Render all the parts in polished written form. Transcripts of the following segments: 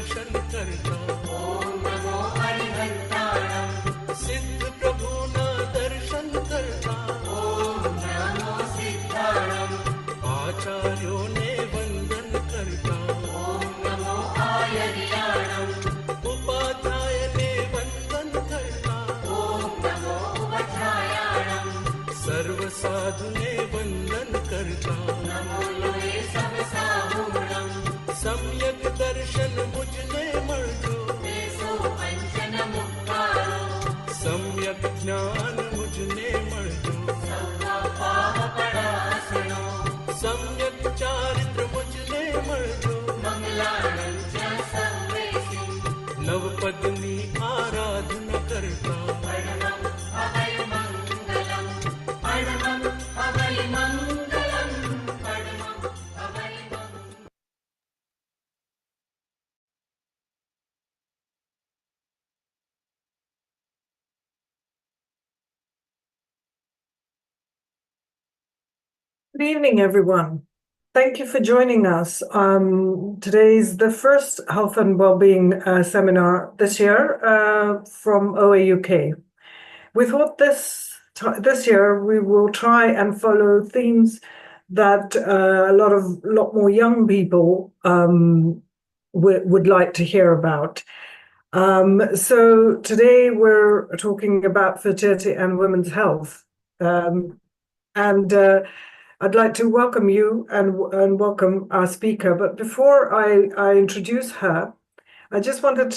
दर्शन करता ओम नमो हरिहंताणम सिद्ध प्रभु ना दर्शन करता ओम नमो सिद्धाणम आचार्यों ने वंदन करता ओम नमो आयर्याणम उपाध्याय ने वंदन करता ओम नमो उपाध्यायाणम सर्व साधु ने वंदन करता नमो लोए सब साहुणम सम्यक दर्शन मुझने मर्जो देसो पंचन मुक्तारो सम्यक ज्ञान मुझने मर्जो सव्वा पाव परासनो सम्यक चारित्र मुझने मर्जो मंगलानं च सर्वेषु नवपदनी आराधना करता परमं अभय मंगलम परमं अभय मंगलम परमं अभय मंगलम. Good evening, everyone. Thank you for joining us. Today's the first Health and Wellbeing seminar this year from OAUK. We thought this year we will try and follow themes that a lot more young people would like to hear about. So today we're talking about fertility and women's health. I'd like to welcome you and welcome our speaker. But before I introduce her, I just wanted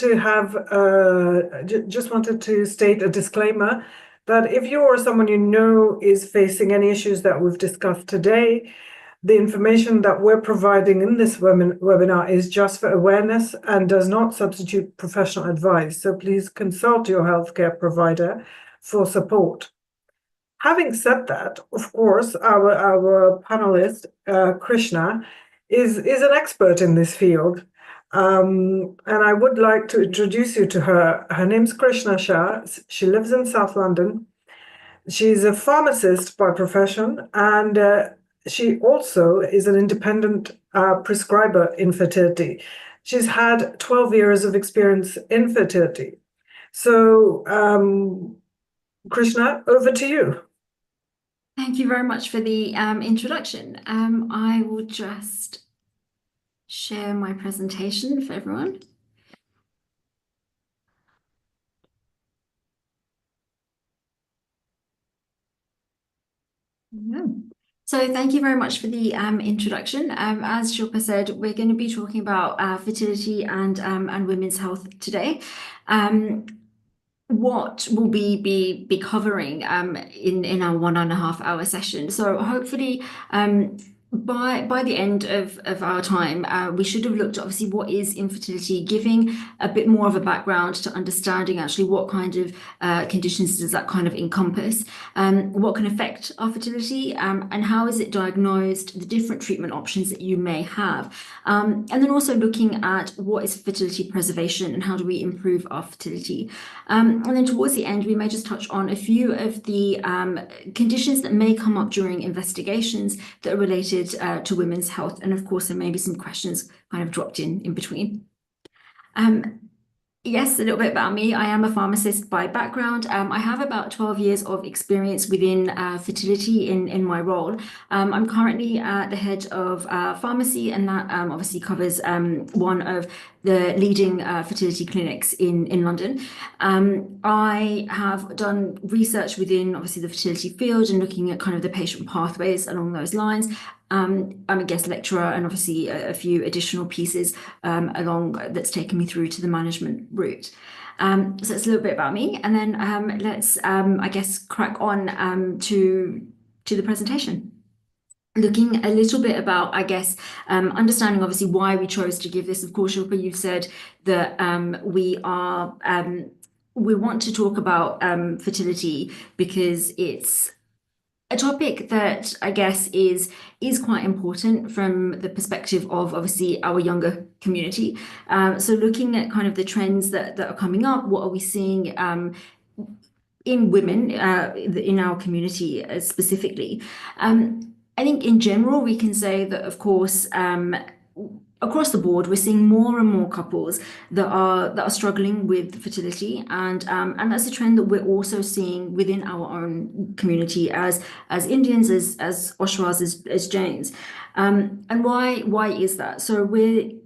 to state a disclaimer that if you or someone you know is facing any issues that we've discussed today, the information that we're providing in this webinar is just for awareness and does not substitute professional advice. So please consult your healthcare provider for support. Having said that, of course, our panelist, Krishna, is an expert in this field. And I would like to introduce you to her. Her name's Krishna Shah. She lives in South London. She's a pharmacist by profession, and she also is an independent prescriber in fertility. She's had 12 years of experience in fertility. So, Krishna, over to you. Thank you very much for the introduction. I will just share my presentation for everyone. Yeah. So thank you very much for the introduction. As Shilpa said, we're going to be talking about fertility and women's health today. What will we be covering in our 1.5 hour session? So hopefully by the end of our time, we should have looked at obviously what is infertility, giving a bit more of a background to understanding actually what kind of conditions does that kind of encompass, what can affect our fertility, and how is it diagnosed, the different treatment options that you may have, and then also looking at what is fertility preservation and how do we improve our fertility. And then towards the end, we may just touch on a few of the conditions that may come up during investigations that are related to women's health. And of course, there may be some questions kind of dropped in between. Yes, a little bit about me. I am a pharmacist by background. I have about 12 years of experience within fertility in my role. I'm currently the head of pharmacy, and that obviously covers one of the leading fertility clinics in London. I have done research within obviously the fertility field and looking at kind of the patient pathways along those lines. I'm a guest lecturer and obviously a few additional pieces along that's taken me through to the management route. So it's a little bit about me, and then let's I guess crack on to the presentation. Looking a little bit about, I guess, understanding obviously why we chose to give this. Of course, Shilpa, you've said that we want to talk about fertility because it's a topic that I guess is quite important from the perspective of obviously our younger community. So looking at kind of the trends that are coming up, what are we seeing in women in our community specifically? I think in general we can say that of course across the board, we're seeing more and more couples that are struggling with fertility, and that's a trend that we're also seeing within our own community as Indians, as Oshwals, as Jains. And why is that? So we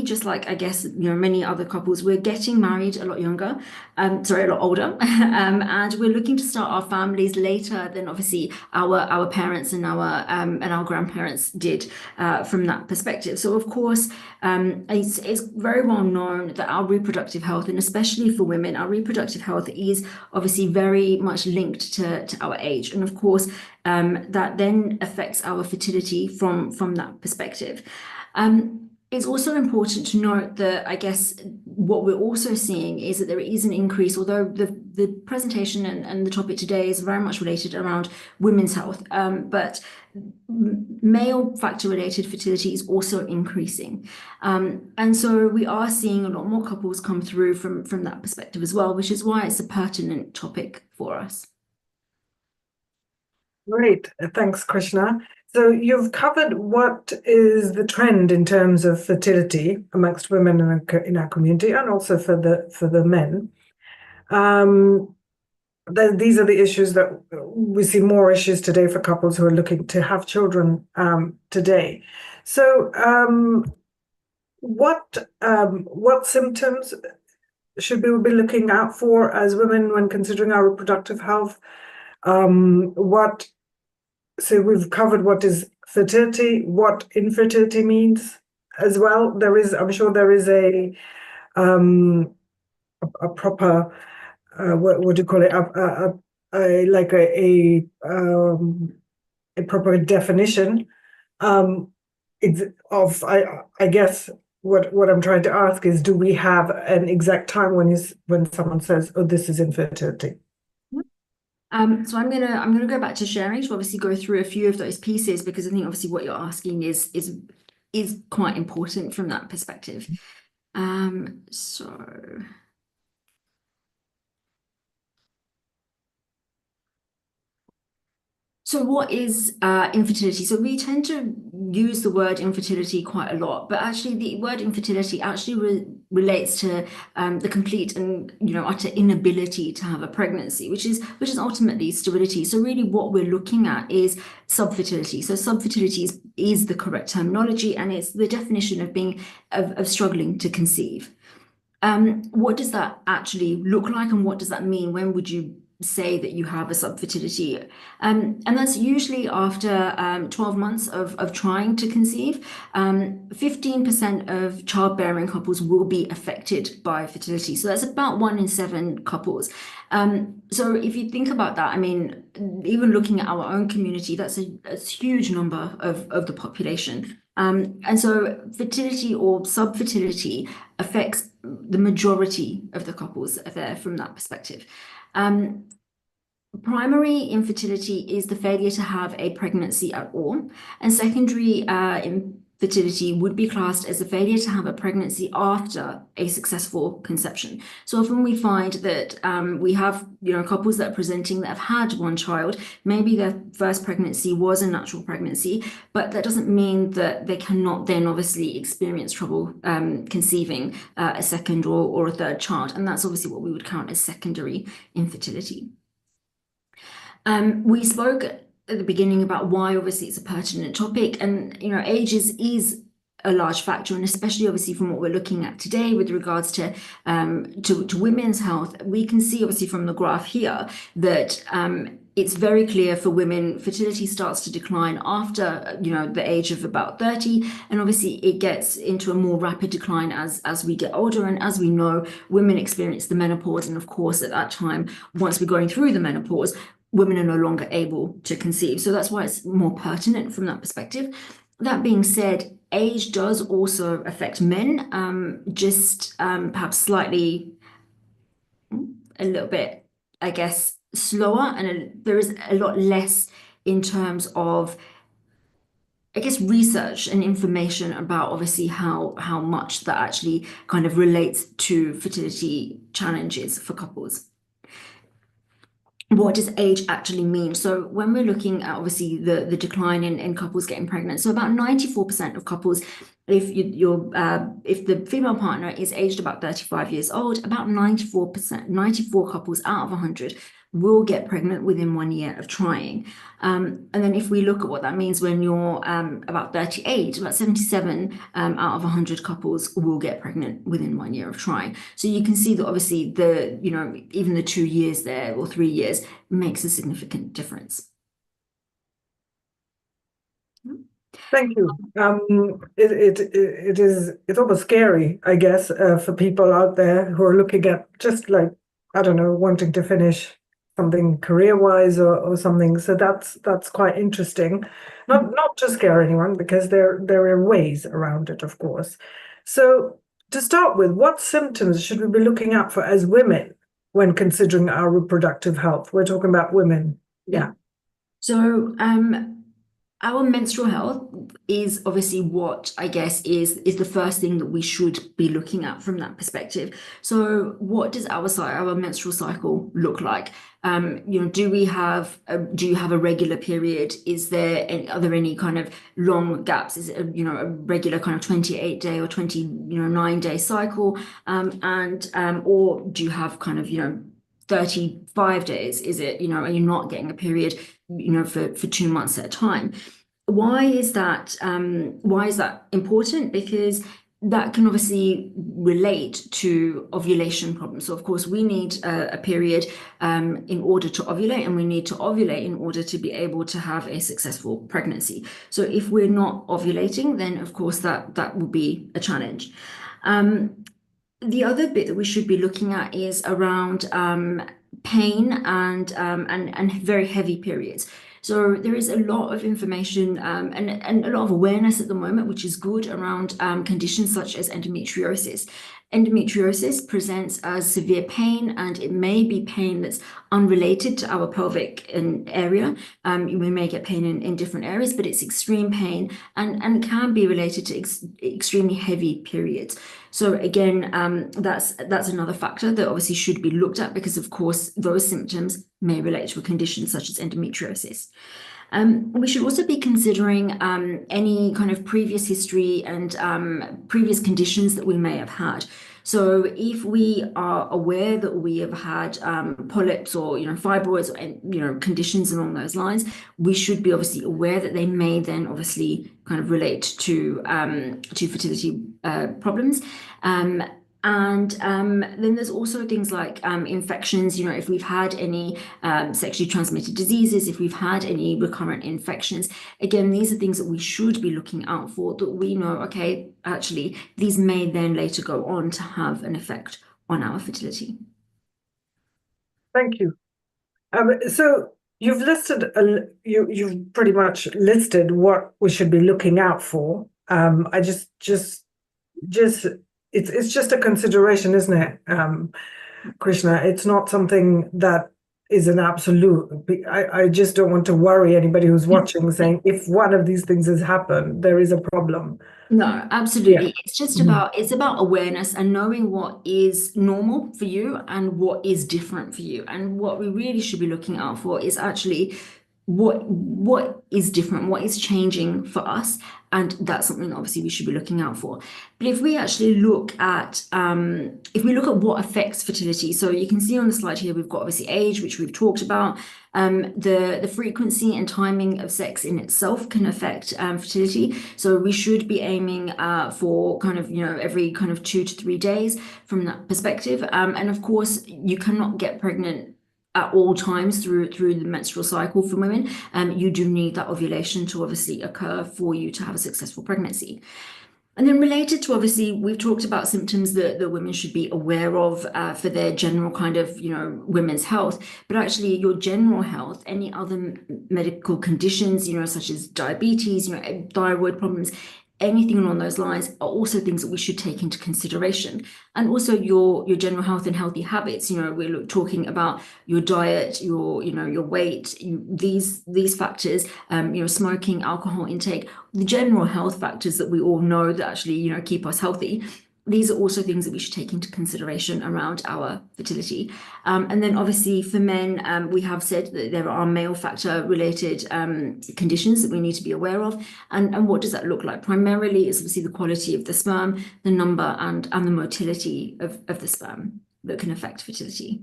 just like, I guess, many other couples, we're getting married a lot younger, sorry, a lot older, and we're looking to start our families later than obviously our parents and our grandparents did, from that perspective. So of course, it's very well known that our reproductive health, and especially for women, our reproductive health is obviously very much linked to our age, and of course, that then affects our fertility from that perspective. It's also important to note that, I guess, what we're also seeing is that there is an increase, although the presentation and the topic today is very much related around women's health, but male factor-related fertility is also increasing. And so we are seeing a lot more couples come through from that perspective as well, which is why it's a pertinent topic for us. Great. Thanks, Krishna. So you've covered what is the trend in terms of fertility amongst women in our community, and also for the men. These are the issues that we see more issues today for couples who are looking to have children today. So what symptoms should we be looking out for as women when considering our reproductive health? So we've covered what is fertility, what infertility means as well. I'm sure there is a proper, what do you call it? A proper definition I guess what I'm trying to ask is, do we have an exact time when someone says, "Oh, this is infertility"? So I'm gonna go back to sharing to obviously go through a few of those pieces, because I think obviously what you're asking is quite important from that perspective. So what is infertility? So we tend to use the word infertility quite a lot, but actually the word infertility actually relates to the complete and utter inability to have a pregnancy, which is ultimately sterility. So really what we're looking at is subfertility. So subfertility is the correct terminology, and it's the definition of struggling to conceive. What does that actually look like, and what does that mean? When would you say that you have a subfertility? And that's usually after 12 months of trying to conceive. 15% of childbearing couples will be affected by fertility. So that's about 1 in 7 couples. So if you think about that, I mean, even looking at our own community, that's a huge number of the population. And so fertility or subfertility affects the majority of the couples there from that perspective. Primary infertility is the failure to have a pregnancy at all, and secondary infertility would be classed as a failure to have a pregnancy after a successful conception. So often we find that we have couples that are presenting that have had 1 child. Maybe their first pregnancy was a natural pregnancy, but that doesn't mean that they cannot then obviously experience trouble conceiving a second or a third child, and that's obviously what we would count as secondary infertility. We spoke at the beginning about why obviously it's a pertinent topic, and age is a large factor, and especially obviously from what we're looking at today with regards to women's health, we can see obviously from the graph here that it's very clear for women, fertility starts to decline after the age of about 30, and obviously it gets into a more rapid decline as we get older. And as we know, women experience the menopause, and of course at that time, once we're going through the menopause, women are no longer able to conceive. So that's why it's more pertinent from that perspective. That being said, age does also affect men, just perhaps slightly a little bit, I guess, slower, and there is a lot less in terms of, I guess, research and information about obviously how much that actually kind of relates to fertility challenges for couples. what does age actually mean? So when we're looking at obviously the decline in couples getting pregnant, so about 94% of couples, if if the female partner is aged about 35 years old, about 94%, 94 couples out of 100 will get pregnant within 1 year of trying. And then if we look at what that means when you're about 38, about 77 out of 100 couples will get pregnant within 1 year of trying. So you can see that obviously even the 2 years there or 3 years makes a significant difference. Thank you. It's almost scary, I guess, for people out there who are looking at just like, I don't know, wanting to finish something career-wise or something. So that's quite interesting. Not to scare anyone, because there are ways around it, of course. So to start with, what symptoms should we be looking out for as women when considering our reproductive health? We're talking about women. Yeah. So our menstrual health is obviously what I guess is the first thing that we should be looking at from that perspective. So what does our menstrual cycle look like? Do you have a regular period? Are there any kind of long gaps? Is it a regular kind of 28-day or 29-day cycle? Or do you have kind of 35 days? Is it, are you not getting a period, for 2 months at a time? Why is that important? Because that can obviously relate to ovulation problems. So of course we need a period in order to ovulate, and we need to ovulate in order to be able to have a successful pregnancy. So if we're not ovulating, then of course that will be a challenge. The other bit that we should be looking at is around pain and very heavy periods. So there is a lot of information and a lot of awareness at the moment, which is good, around conditions such as endometriosis. Endometriosis presents as severe pain, and it may be pain that's unrelated to our pelvic area. We may get pain in different areas, but it's extreme pain and can be related to extremely heavy periods. So again, that's another factor that obviously should be looked at, because of course those symptoms may relate to a condition such as endometriosis. We should also be considering any kind of previous history and previous conditions that we may have had. So if we are aware that we have had polyps or fibroids or conditions along those lines, we should be obviously aware that they may then obviously kind of relate to fertility problems. And then there's also things like infections, if we've had any sexually transmitted diseases, if we've had any recurrent infections. Again, these are things that we should be looking out for, that we know, okay, actually, these may then later go on to have an effect on our fertility. Thank you. So you've you've pretty much listed what we should be looking out for. I just it's just a consideration, isn't it, Krishna? It's not something that is an absolute. I just don't want to worry anybody who's watching, saying if one of these things has happened, there is a problem. No, absolutely. Yeah. It's just it's about awareness and knowing what is normal for you and what is different for you. And what we really should be looking out for is actually what is different, what is changing for us, and that's something that obviously we should be looking out for. But if we actually look at what affects fertility, so you can see on the slide here we've got obviously age, which we've talked about. The frequency and timing of sex in itself can affect fertility. So we should be aiming for kind of every kind of 2 to 3 days from that perspective. And of course, you cannot get pregnant at all times through the menstrual cycle for women. You do need that ovulation to obviously occur for you to have a successful pregnancy. And then related to, obviously, we've talked about symptoms that women should be aware of for their general kind of, women's health, but actually your general health, any other medical conditions, such as diabetes, thyroid problems, anything along those lines are also things that we should take into consideration. And also your general health and healthy habits. We're talking about your diet, your weight, these factors, smoking, alcohol intake, the general health factors that we all know that actually, keep us healthy. these are also things that we should take into consideration around our fertility. And then obviously for men, we have said that there are male factor related conditions that we need to be aware of. And what does that look like? Primarily is obviously the quality of the sperm, the number and the motility of the sperm that can affect fertility.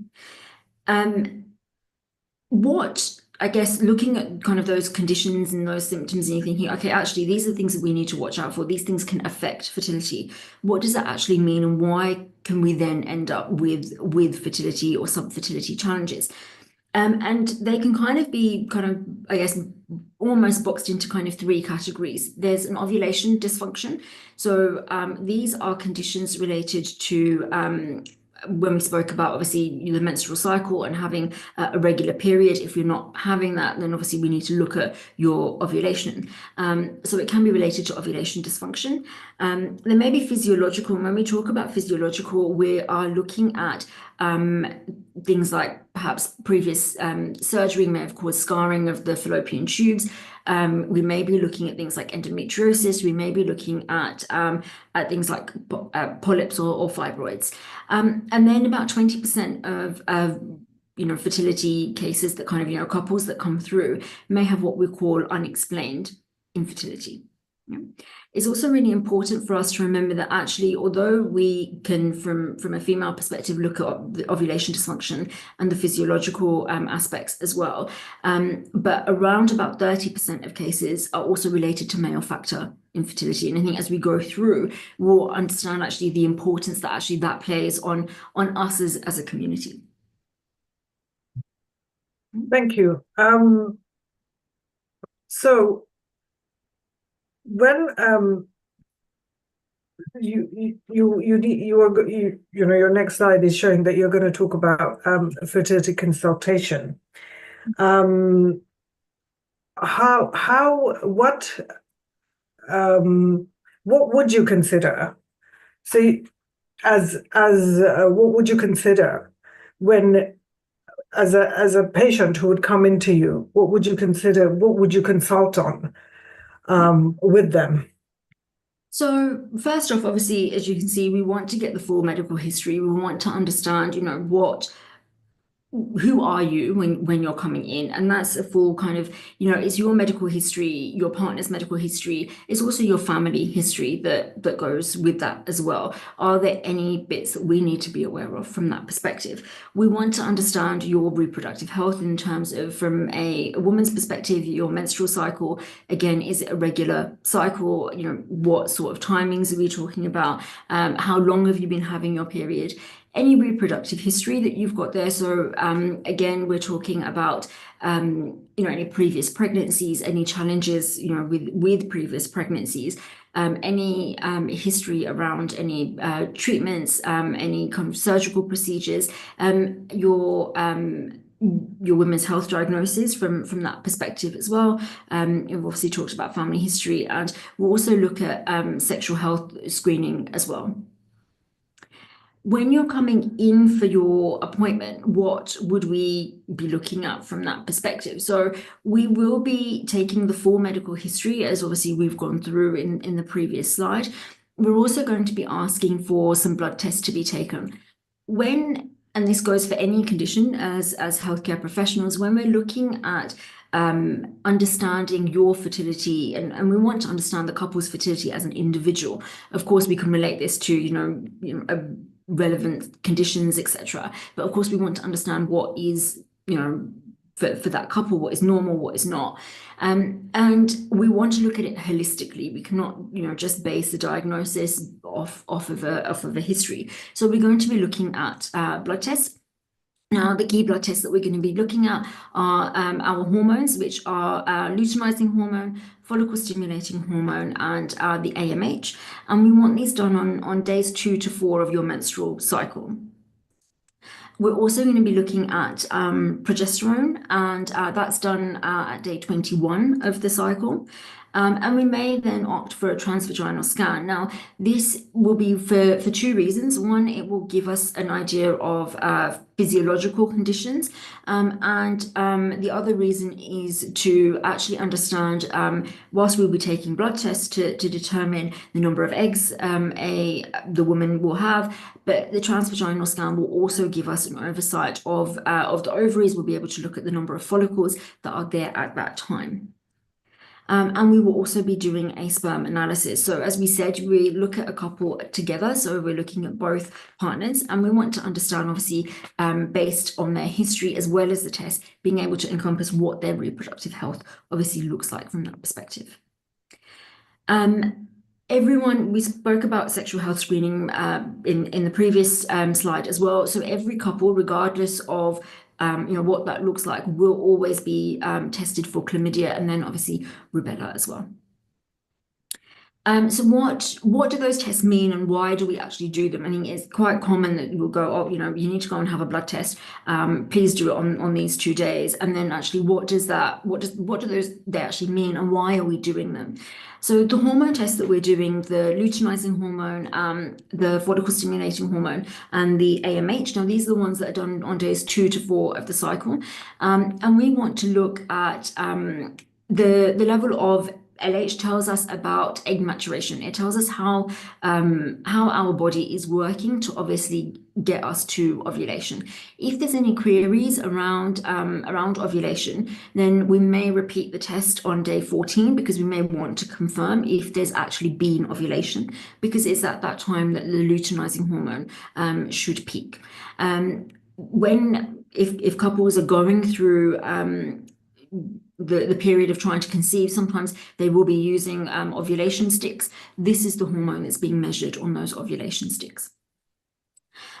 I guess looking at kind of those conditions and those symptoms and you're thinking, okay, actually, these are the things that we need to watch out for. These things can affect fertility. What does that actually mean, and why can we then end up with fertility or subfertility challenges? And they can kind of be I guess, almost boxed into kind of three categories. There's an ovulation dysfunction. So these are conditions related to when we spoke about obviously the menstrual cycle and having a regular period. If you're not having that, then obviously we need to look at your ovulation. So it can be related to ovulation dysfunction. There may be physiological. When we talk about physiological, we are looking at things like perhaps previous surgery may have caused scarring of the fallopian tubes. We may be looking at things like endometriosis. We may be looking at things like polyps or fibroids. And then about 20% of fertility cases that kind of couples that come through may have what we call unexplained infertility. It's also really important for us to remember that actually, although we can, from a female perspective, look at the ovulation dysfunction and the physiological aspects as well, but around about 30% of cases are also related to male factor infertility. And I think as we go through, we'll understand actually the importance that actually that plays on us as a community. Thank you. So when your next slide is showing that you're going to talk about fertility consultation. What would you consider? So what would you consider when as a patient who would come into you? What would you consider? What would you consult on with them? So first off, obviously, as you can see, we want to get the full medical history. We want to understand, who are you when you're coming in, and that's a full kind of it's your medical history, your partner's medical history. It's also your family history that goes with that as well. Are there any bits that we need to be aware of from that perspective? We want to understand your reproductive health in terms of, from a woman's perspective, your menstrual cycle. Again, is it a regular cycle? What sort of timings are we talking about? How long have you been having your period? Any reproductive history that you've got there. So again, we're talking about any previous pregnancies, any challenges with previous pregnancies, any history around any treatments, any kind of surgical procedures, your women's health diagnosis from that perspective as well. We've obviously talked about family history, and we'll also look at sexual health screening as well. When you're coming in for your appointment, what would we be looking at from that perspective? So we will be taking the full medical history, as obviously we've gone through in the previous slide. We're also going to be asking for some blood tests to be taken. And this goes for any condition as healthcare professionals, when we're looking at understanding your fertility, and we want to understand the couple's fertility as an individual. Of course, we can relate this to relevant conditions, etc. But of course, we want to understand what is for that couple, what is normal, what is not, and we want to look at it holistically. We cannot just base the diagnosis off of a history. So we're going to be looking at blood tests. Now, the key blood tests that we're going to be looking at are our hormones, which are luteinizing hormone, follicle stimulating hormone, and the AMH. And we want these done on days 2 to 4 of your menstrual cycle. We're also going to be looking at progesterone, and that's done at day 21 of the cycle. And we may then opt for a transvaginal scan. Now, this will be for two reasons. One, it will give us an idea of physiological conditions, and the other reason is to actually understand, whilst we'll be taking blood tests to determine the number of eggs the woman will have, but the transvaginal scan will also give us an oversight of the ovaries. We'll be able to look at the number of follicles that are there at that time. And we will also be doing a sperm analysis. So as we said, we look at a couple together. So we're looking at both partners, and we want to understand, obviously, based on their history as well as the test, being able to encompass what their reproductive health obviously looks like from that perspective. We spoke about sexual health screening in the previous slide as well. So every couple, regardless of what that looks like, will always be tested for chlamydia and then obviously rubella as well. So what do those tests mean, and why do we actually do them? I mean, it's quite common that we'll go, oh, you need to go and have a blood test. Please do it on these 2 days. And then actually, what do they actually mean, and why are we doing them? So the hormone tests that we're doing, the luteinizing hormone, the follicle stimulating hormone, and the AMH. Now, these are the ones that are done on days 2 to 4 of the cycle. And we want to look at the level of LH tells us about egg maturation. It tells us how our body is working to obviously get us to ovulation. If there's any queries around ovulation, then we may repeat the test on day 14, because we may want to confirm if there's actually been ovulation, because it's at that time that the luteinizing hormone should peak. If couples are going through the period of trying to conceive, sometimes they will be using ovulation sticks. This is the hormone that's being measured on those ovulation sticks.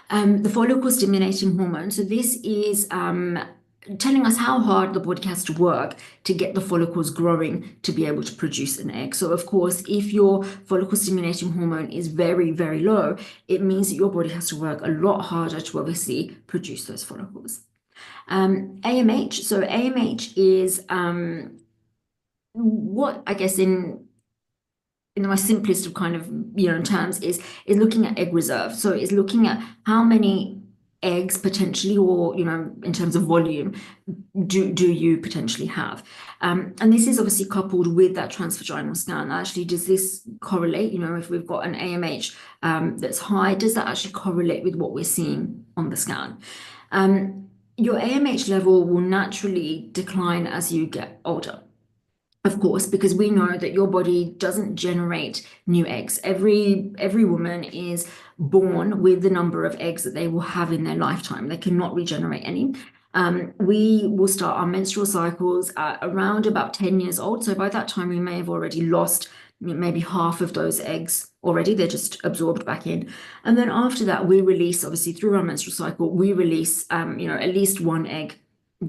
The follicle stimulating hormone. So this is telling us how hard the body has to work to get the follicles growing to be able to produce an egg. So of course, if your follicle stimulating hormone is very, very low, it means that your body has to work a lot harder to obviously produce those follicles. AMH. So AMH is what I guess in the most simplest of kind of terms is looking at egg reserve. So it's looking at how many eggs potentially, or in terms of volume, do you potentially have, and this is obviously coupled with that transvaginal scan. Actually, does this correlate? If we've got an AMH that's high, does that actually correlate with what we're seeing on the scan? Your AMH level will naturally decline as you get older, of course, because we know that your body doesn't generate new eggs. Every woman is born with the number of eggs that they will have in their lifetime. They cannot regenerate any. We will start our menstrual cycles at around about 10 years old. So by that time, we may have already lost maybe half of those eggs already. They're just absorbed back in. And then after that, we release, obviously through our menstrual cycle, we release, at least 1 egg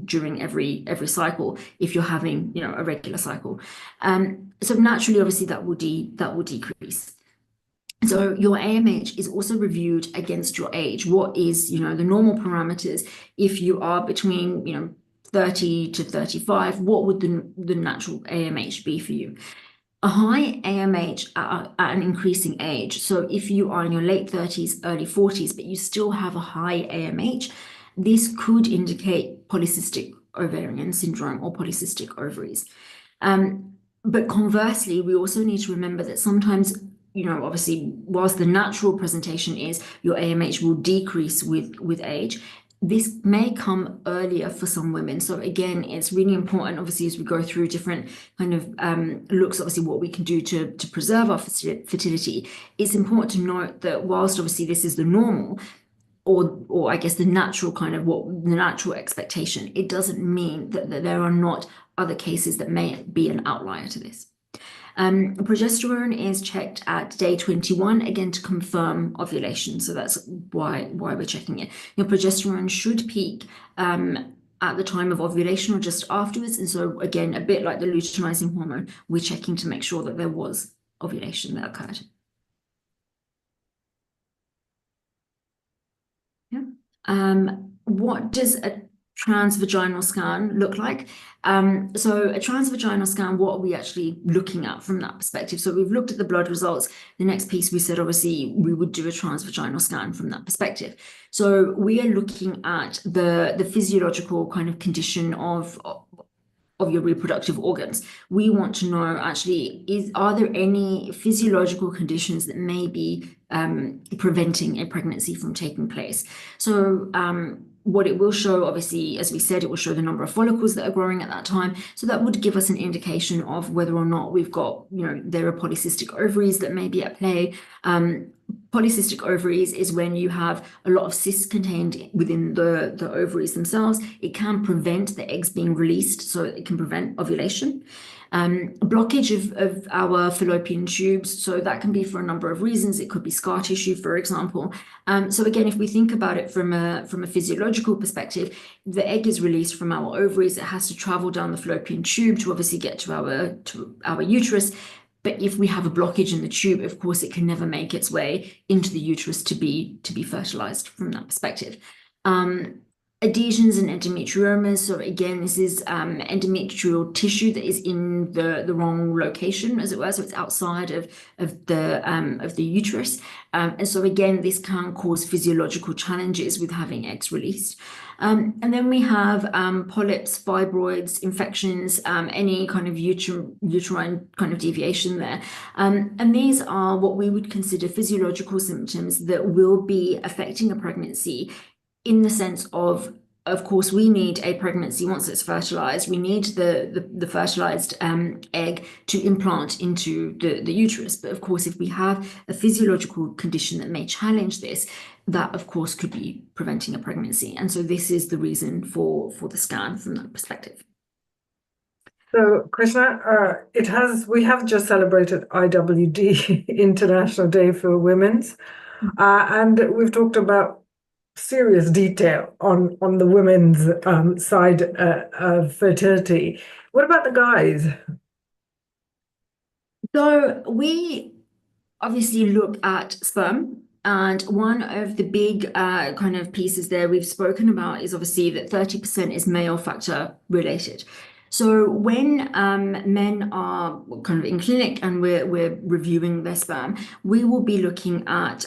during every cycle, if you're having, a regular cycle. So naturally, obviously, that will decrease. So your AMH is also reviewed against your age. What is, the normal parameters? If you are between, 30 to 35, what would the natural AMH be for you? A high AMH at an increasing age. So if you are in your late 30s, early 40s, but you still have a high AMH, this could indicate polycystic ovarian syndrome or polycystic ovaries. But conversely, we also need to remember that sometimes, obviously, whilst the natural presentation is your AMH will decrease with age, this may come earlier for some women. So again, it's really important, obviously, as we go through different kind of looks, obviously, what we can do to preserve our fertility. It's important to note that whilst obviously this is the normal, or I guess the natural kind of the natural expectation, it doesn't mean that there are not other cases that may be an outlier to this. Progesterone is checked at day 21, again, to confirm ovulation. So that's why we're checking it. Your progesterone should peak at the time of ovulation or just afterwards. And so again, a bit like the luteinizing hormone, we're checking to make sure that there was ovulation that occurred. Yeah. What does a transvaginal scan look like? So a transvaginal scan, what are we actually looking at from that perspective? So we've looked at the blood results. The next piece we said, obviously, we would do a transvaginal scan from that perspective. So we are looking at the physiological kind of condition of your reproductive organs. We want to know actually, are there any physiological conditions that may be preventing a pregnancy from taking place? So what it will show, obviously, as we said, it will show the number of follicles that are growing at that time. So that would give us an indication of whether or not we've got, there are polycystic ovaries that may be at play. Polycystic ovaries is when you have a lot of cysts contained within the ovaries themselves. It can prevent the eggs being released, so it can prevent ovulation. Blockage of our fallopian tubes, so that can be for a number of reasons. It could be scar tissue, for example. So again, if we think about it from a physiological perspective, the egg is released from our ovaries. It has to travel down the fallopian tube to obviously get to our uterus. But if we have a blockage in the tube, of course, it can never make its way into the uterus to be fertilized from that perspective. Adhesions and endometriomas. So again, this is endometrial tissue that is in the wrong location, as it were. So it's outside of the uterus. And so again, this can cause physiological challenges with having eggs released. And then we have polyps, fibroids, infections, any kind of uterine kind of deviation there. And these are what we would consider physiological symptoms that will be affecting a pregnancy, in the sense of course, we need a pregnancy once it's fertilized. We need the fertilized egg to implant into the uterus. But of course, if we have a physiological condition that may challenge this, that of course could be preventing a pregnancy. And so this is the reason for the scan from that perspective. So, Krishna, we have just celebrated IWD, International Day for Women's, and we've talked about serious detail on the women's side of fertility. What about the guys? So we obviously look at sperm, and one of the big kind of pieces there we've spoken about is obviously that 30% is male factor related. So when men are kind of in clinic and we're reviewing their sperm, we will be looking at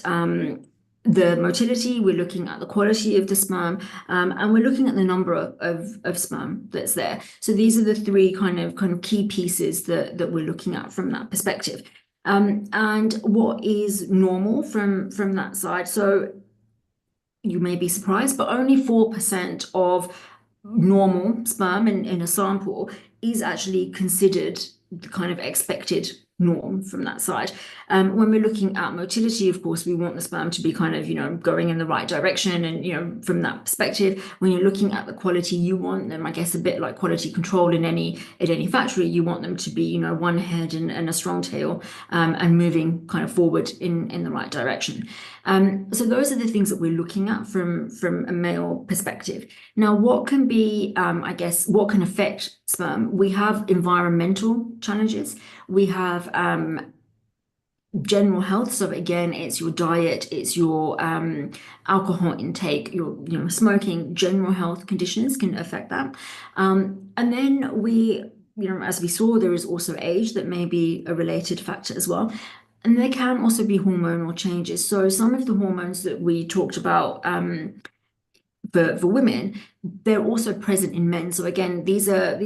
the motility, we're looking at the quality of the sperm, and we're looking at the number of sperm that's there. So these are the three kind of key pieces that we're looking at from that perspective. And what is normal from that side? So you may be surprised, but only 4% of normal sperm in a sample is actually considered the kind of expected norm from that side. When we're looking at motility, of course, we want the sperm to be kind of, going in the right direction. And, from that perspective, when you're looking at the quality, you want them, I guess, a bit like quality control at any factory, you want them to be, one head and a strong tail, and moving kind of forward in the right direction. So those are the things that we're looking at from a male perspective. Now, what can be, what can affect sperm? We have environmental challenges. We have general health. So again, it's your diet, it's your alcohol intake, your smoking. General health conditions can affect that. And then we, as we saw, there is also age that may be a related factor as well. And there can also be hormonal changes. So some of the hormones that we talked about for women, they're also present in men. So again, these are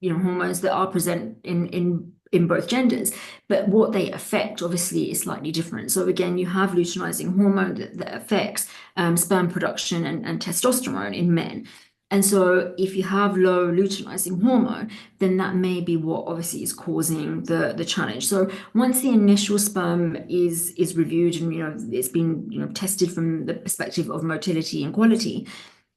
hormones that are present in both genders, but what they affect obviously is slightly different. So again, you have luteinizing hormone that affects sperm production and testosterone in men. And so if you have low luteinizing hormone, then that may be what obviously is causing the challenge. So once the initial sperm is reviewed and it's been tested from the perspective of motility and quality,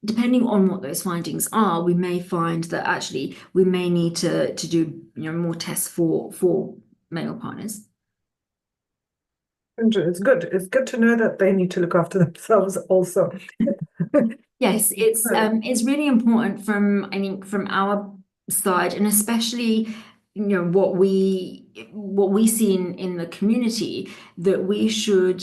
depending on what those findings are, we may find that actually we may need to do more tests for male partners. It's good. It's good to know that they need to look after themselves also. Yes, it's really important from our side, and especially what we see in the community, that we should.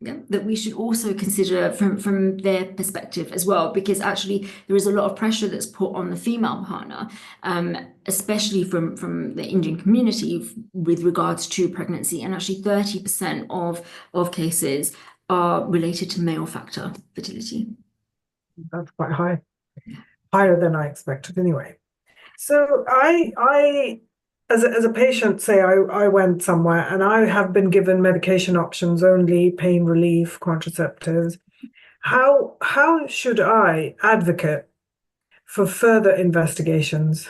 Yeah, that we should also consider from their perspective as well, because actually there is a lot of pressure that's put on the female partner, especially from the Indian community with regards to pregnancy, and actually 30% of cases are related to male factor fertility. That's quite high, higher than I expected anyway. So I as a patient, say I went somewhere and I have been given medication options only, pain relief, contraceptives. How should I advocate for further investigations?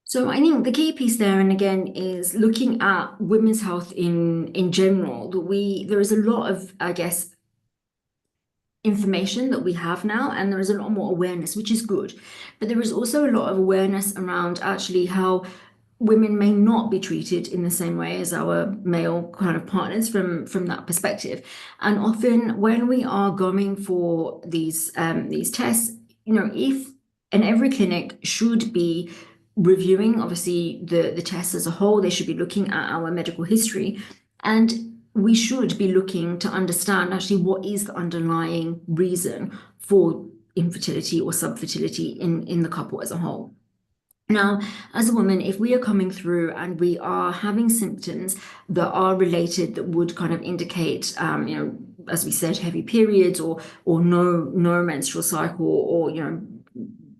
So I think the key piece there, and again, is looking at women's health in general. There is a lot of, I guess, information that we have now, and there is a lot more awareness, which is good. But there is also a lot of awareness around actually how women may not be treated in the same way as our male kind of partners from that perspective. And often when we are going for these tests, if and every clinic should be reviewing obviously the tests as a whole. They should be looking at our medical history, and we should be looking to understand actually what is the underlying reason for infertility or subfertility in the couple as a whole. Now, as a woman, if we are coming through and we are having symptoms that are related, that would kind of indicate, as we said, heavy periods or no menstrual cycle, or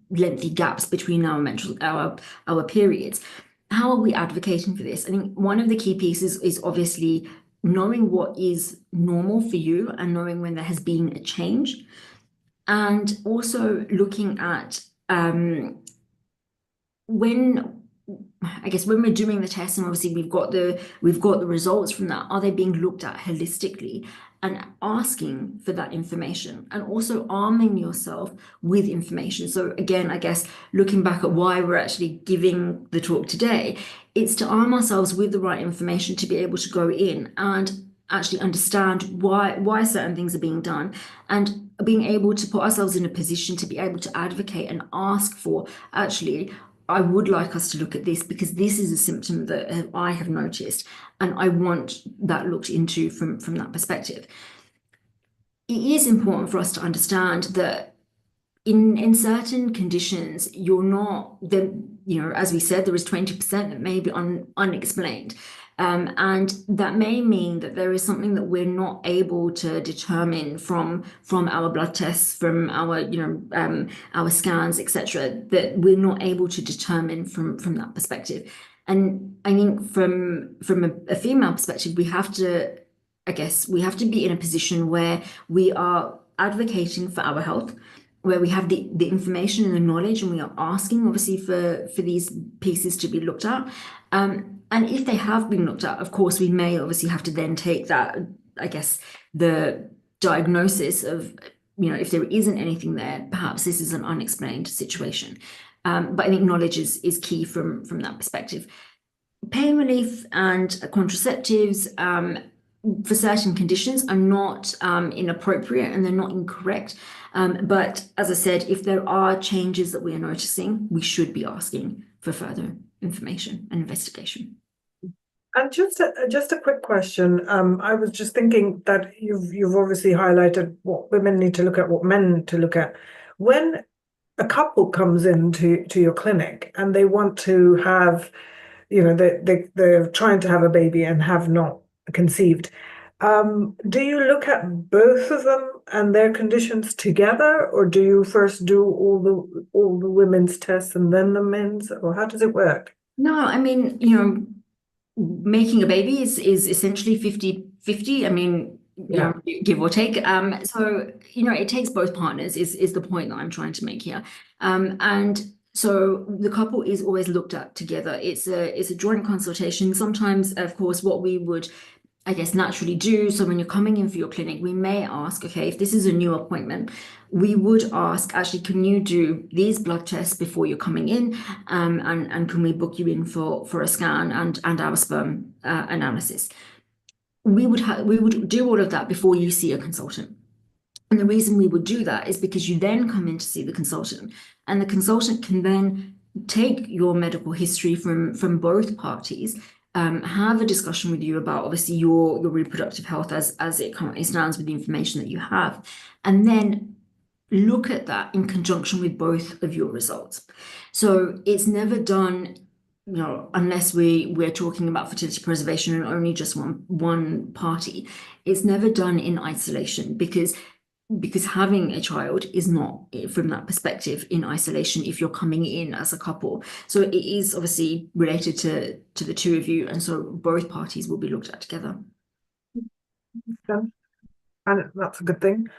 lengthy gaps between our periods, how are we advocating for this? I think one of the key pieces is obviously knowing what is normal for you and knowing when there has been a change, and also looking at when we're doing the test, and obviously we've got the results from that, are they being looked at holistically, and asking for that information, and also arming yourself with information. So again, I guess looking back at why we're actually giving the talk today, it's to arm ourselves with the right information to be able to go in and actually understand why certain things are being done, and being able to put ourselves in a position to be able to advocate and ask for, actually, I would like us to look at this because this is a symptom that I have noticed, and I want that looked into from that perspective. It is important for us to understand that in certain conditions, you're not, as we said, there is 20% that may be unexplained. And that may mean that there is something that we're not able to determine from our blood tests, from our scans, etc., that we're not able to determine from that perspective. And I think from a female perspective, we have to be in a position where we are advocating for our health, where we have the information and the knowledge, and we are asking obviously for these pieces to be looked at. And if they have been looked at, of course, we may obviously have to then take that, I guess, the diagnosis of, if there isn't anything there, perhaps this is an unexplained situation. But I think knowledge is key from that perspective. Pain relief and contraceptives for certain conditions are not inappropriate, and they're not incorrect. But as I said, if there are changes that we are noticing, we should be asking for further information and investigation. And just a quick question. I was just thinking that you've obviously highlighted what women need to look at, what men need to look at. When a couple comes into your clinic and they want to have, they're trying to have a baby and have not conceived, do you look at both of them and their conditions together, or do you first do all the women's tests and then the men's, or how does it work? No, I mean, making a baby is essentially 50-50. I mean, give or take. So, it takes both partners is the point that I'm trying to make here. And so the couple is always looked at together. It's a joint consultation. Sometimes, of course, what we would, I guess, naturally do. So when you're coming in for your clinic, we may ask, okay, if this is a new appointment, we would ask, actually, can you do these blood tests before you're coming in? And can we book you in for a scan and our sperm analysis? We would do all of that before you see a consultant. And the reason we would do that is because you then come in to see the consultant, and the consultant can then take your medical history from both parties have a discussion with you about obviously your reproductive health as it currently stands with the information that you have, and then look at that in conjunction with both of your results. So it's never done, unless we're talking about fertility preservation and only just one party. It's never done in isolation because having a child is not, from that perspective, in isolation if you're coming in as a couple. So it is obviously related to the two of you, and so both parties will be looked at together. And that's a good thing.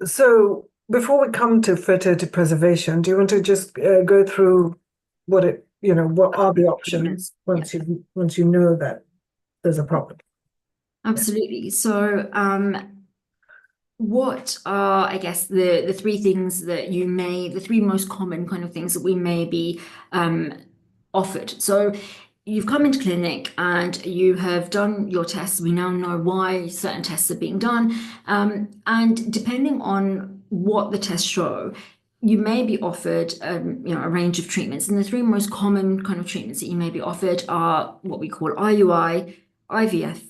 So before we come to fertility preservation, do you want to just go through what are the options once you know that there's a problem? Absolutely. So what are, I guess, the three things that the three most common kind of things that we may be offered? So you've come into clinic and you have done your tests. We now know why certain tests are being done. And depending on what the tests show, you may be offered a range of treatments. And the three most common kind of treatments that you may be offered are what we call IUI, IVF,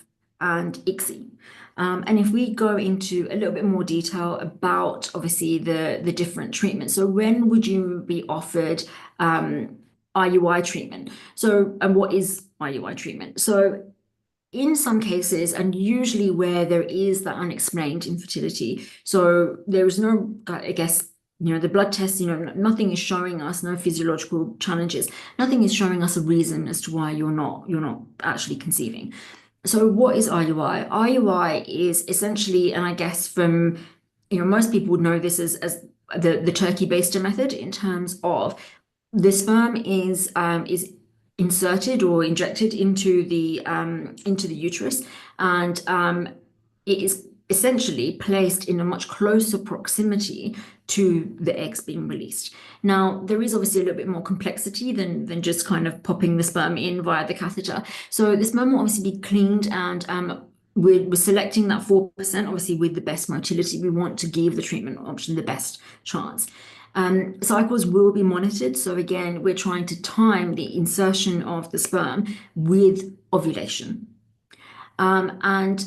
and ICSI. And if we go into a little bit more detail about obviously the different treatments. So when would you be offered IUI treatment? So, and what is IUI treatment? So in some cases, and usually where there is that unexplained infertility, so there is no, I guess, the blood tests, nothing is showing us, no physiological challenges, nothing is showing us a reason as to why you're not actually conceiving. So what is IUI? IUI is essentially, and I guess from, most people would know this as the turkey baster method, in terms of the sperm is inserted or injected into the uterus, and it is essentially placed in a much closer proximity to the eggs being released. Now, there is obviously a little bit more complexity than just kind of popping the sperm in via the catheter. So the sperm will obviously be cleaned, and we're selecting that 4%, obviously with the best motility. We want to give the treatment option the best chance. Cycles will be monitored. So again, we're trying to time the insertion of the sperm with ovulation. And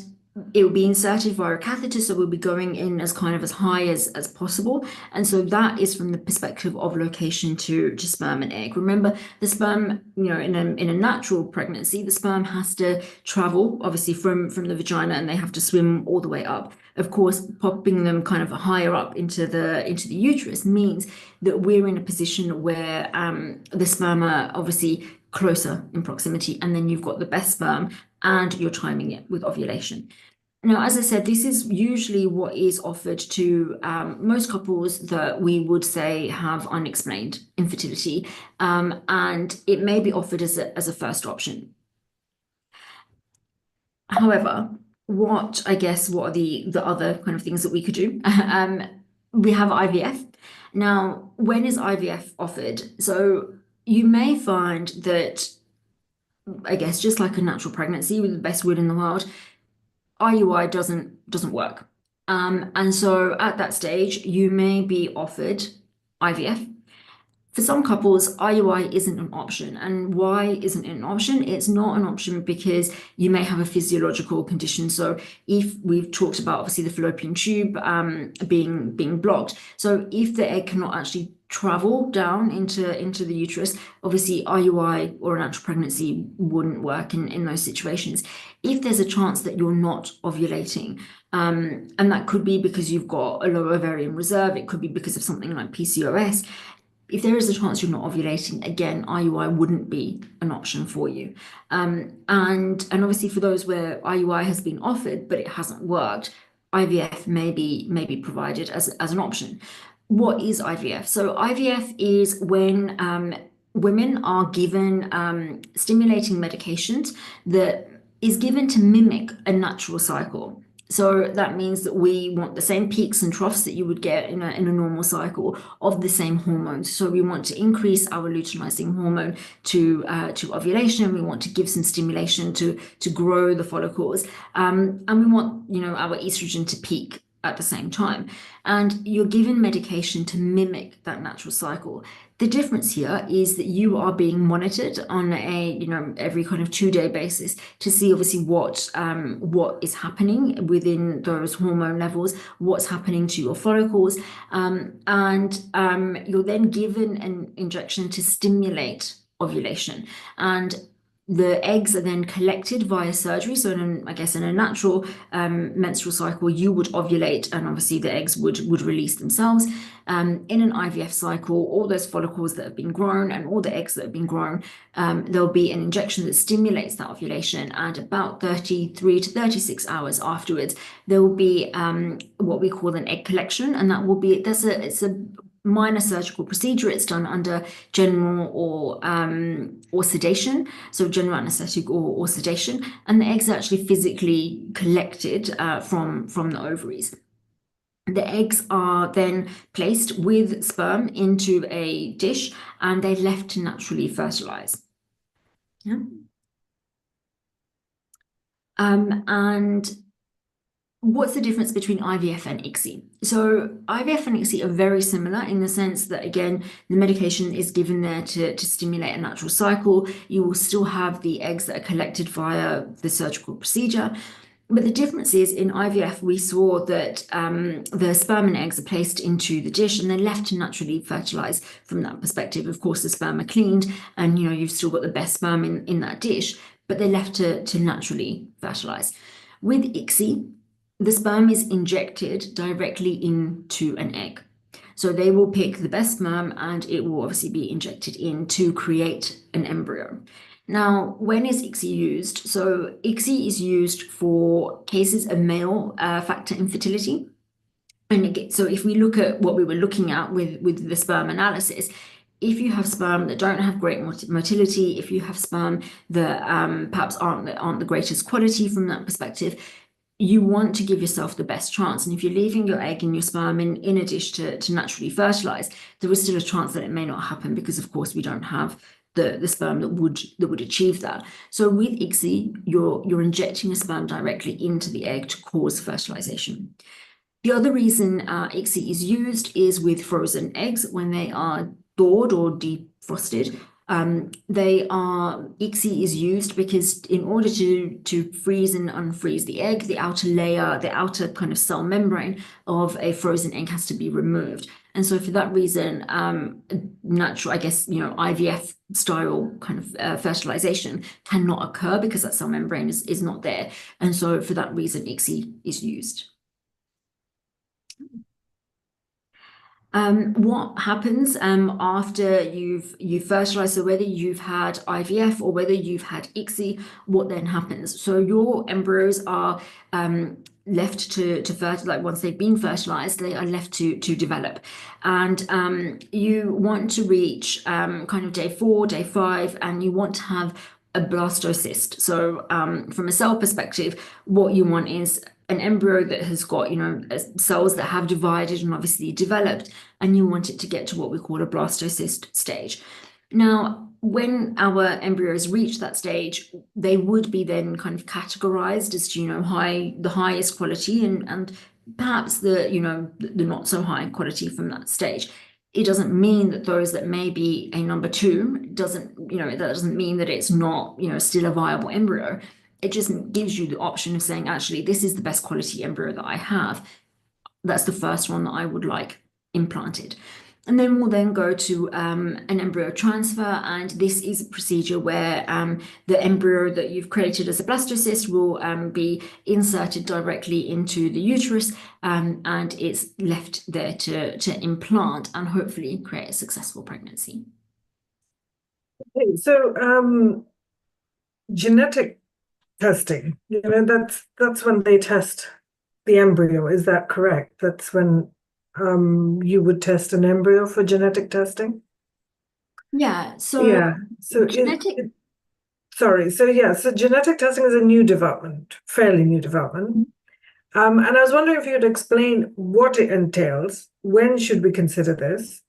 it will be inserted via a catheter, so we'll be going in as high as possible. And so that is from the perspective of location to sperm and egg. Remember, the sperm, in a natural pregnancy, the sperm has to travel obviously from the vagina, and they have to swim all the way up. Of course, popping them kind of higher up into the uterus means that we're in a position where the sperm are obviously closer in proximity, and then you've got the best sperm and you're timing it with ovulation. Now, as I said, this is usually what is offered to most couples that we would say have unexplained infertility, and it may be offered as a first option. However, what are the other kind of things that we could do? We have IVF. Now, when is IVF offered? So you may find that, I guess, just like a natural pregnancy with the best will in the world, IUI doesn't work. And so at that stage, you may be offered IVF. For some couples, IUI isn't an option. And why isn't it an option? It's not an option because you may have a physiological condition. So if we've talked about obviously the fallopian tube being blocked, so if the egg cannot actually travel down into the uterus, obviously IUI or a natural pregnancy wouldn't work in those situations. If there's a chance that you're not ovulating, and that could be because you've got a low ovarian reserve, it could be because of something like PCOS. If there is a chance you're not ovulating, again, IUI wouldn't be an option for you. And obviously for those where IUI has been offered, but it hasn't worked, IVF may be provided as an option. What is IVF? So IVF is when women are given stimulating medications that is given to mimic a natural cycle. So that means that we want the same peaks and troughs that you would get in a normal cycle of the same hormones. So we want to increase our luteinizing hormone to ovulation. We want to give some stimulation to grow the follicles, and we want our estrogen to peak at the same time. And you're given medication to mimic that natural cycle. The difference here is that you are being monitored on a, every kind of 2-day basis to see obviously what is happening within those hormone levels, what's happening to your follicles, and you're then given an injection to stimulate ovulation. And the eggs are then collected via surgery. So I guess in a natural menstrual cycle, you would ovulate and obviously the eggs would release themselves. In an IVF cycle, all those follicles that have been grown and all the eggs that have been grown, there'll be an injection that stimulates that ovulation, and about 33 to 36 hours afterwards, there will be what we call an egg collection, and that will be, it's a minor surgical procedure. It's done under general or sedation, so general anesthetic or sedation, and the eggs are actually physically collected from the ovaries. The eggs are then placed with sperm into a dish and they're left to naturally fertilize. Yeah. And what's the difference between IVF and ICSI? So IVF and ICSI are very similar in the sense that, again, the medication is given there to stimulate a natural cycle. You will still have the eggs that are collected via the surgical procedure. But the difference is in IVF, we saw that the sperm and eggs are placed into the dish and they're left to naturally fertilize from that perspective. Of course, the sperm are cleaned and, you've still got the best sperm in that dish, but they're left to naturally fertilize. With ICSI, the sperm is injected directly into an egg. So they will pick the best sperm and it will obviously be injected in to create an embryo. Now, when is ICSI used? So ICSI is used for cases of male factor infertility. And again, so if we look at what we were looking at with the sperm analysis, if you have sperm that don't have great motility, if you have sperm that perhaps aren't the greatest quality from that perspective, you want to give yourself the best chance. And if you're leaving your egg and your sperm in a dish to naturally fertilize, there is still a chance that it may not happen because, of course, we don't have the sperm that would achieve that. So with ICSI, you're injecting a sperm directly into the egg to cause fertilization. The other reason ICSI is used is with frozen eggs when they are thawed or defrosted. ICSI is used because in order to freeze and unfreeze the egg, the outer layer, the outer kind of cell membrane of a frozen egg has to be removed. And so for that reason, natural, I guess, IVF style kind of fertilization cannot occur because that cell membrane is not there. And so for that reason, ICSI is used. What happens after you've fertilized, so whether you've had IVF or whether you've had ICSI, what then happens? So your embryos are left to fertilize, like once they've been fertilized, they are left to develop. And you want to reach kind of day 4, day 5, and you want to have a blastocyst. So from a cell perspective, what you want is an embryo that has got, cells that have divided and obviously developed, and you want it to get to what we call a blastocyst stage. Now, when our embryos reach that stage, they would be then kind of categorized as to, the highest quality and perhaps the not so high quality from that stage. It doesn't mean that those that may be a number 2 that doesn't mean that it's not, still a viable embryo. It just gives you the option of saying, actually, this is the best quality embryo that I have. That's the first one that I would like implanted. And then we'll then go to an embryo transfer. And this is a procedure where the embryo that you've created as a blastocyst will be inserted directly into the uterus, and it's left there to implant and hopefully create a successful pregnancy. Okay, so genetic testing, that's when they test the embryo. Is that correct? That's when you would test an embryo for genetic testing? Yeah. So So genetic testing is a new development, fairly new development. And I was wondering if you'd explain what it entails. When should we consider this?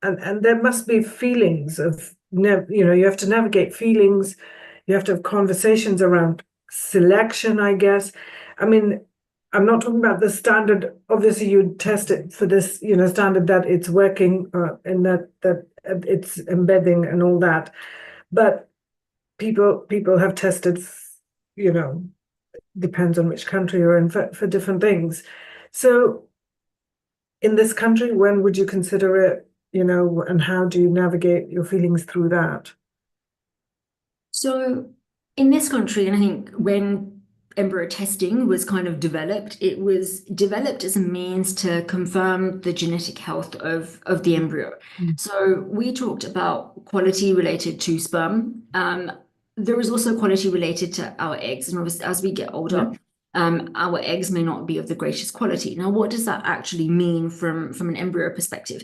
And there must be feelings of, you have to navigate feelings. You have to have conversations around selection, I guess. I mean, I'm not talking about the standard. Obviously, you'd test it for this, standard that it's working and that it's embedding and all that. But people have tested, depends on which country you're in for different things. So in this country, when would you consider it, and how do you navigate your feelings through that? So in this country, and I think when embryo testing was kind of developed, it was developed as a means to confirm the genetic health of the embryo. So we talked about quality related to sperm. There is also quality related to our eggs, and obviously as we get older, our eggs may not be of the greatest quality. Now, what does that actually mean from an embryo perspective?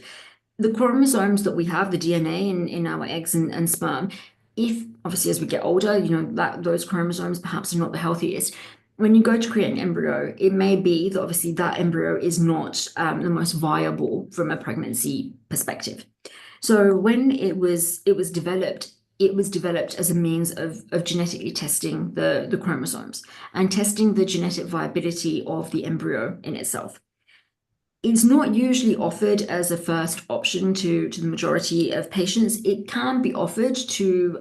The chromosomes that we have, the DNA in our eggs and sperm, if obviously as we get older, that those chromosomes perhaps are not the healthiest. When you go to create an embryo, it may be that obviously that embryo is not the most viable from a pregnancy perspective. So when it was developed, as a means of genetically testing the chromosomes and testing the genetic viability of the embryo in itself. It's not usually offered as a first option to the majority of patients. It can be offered to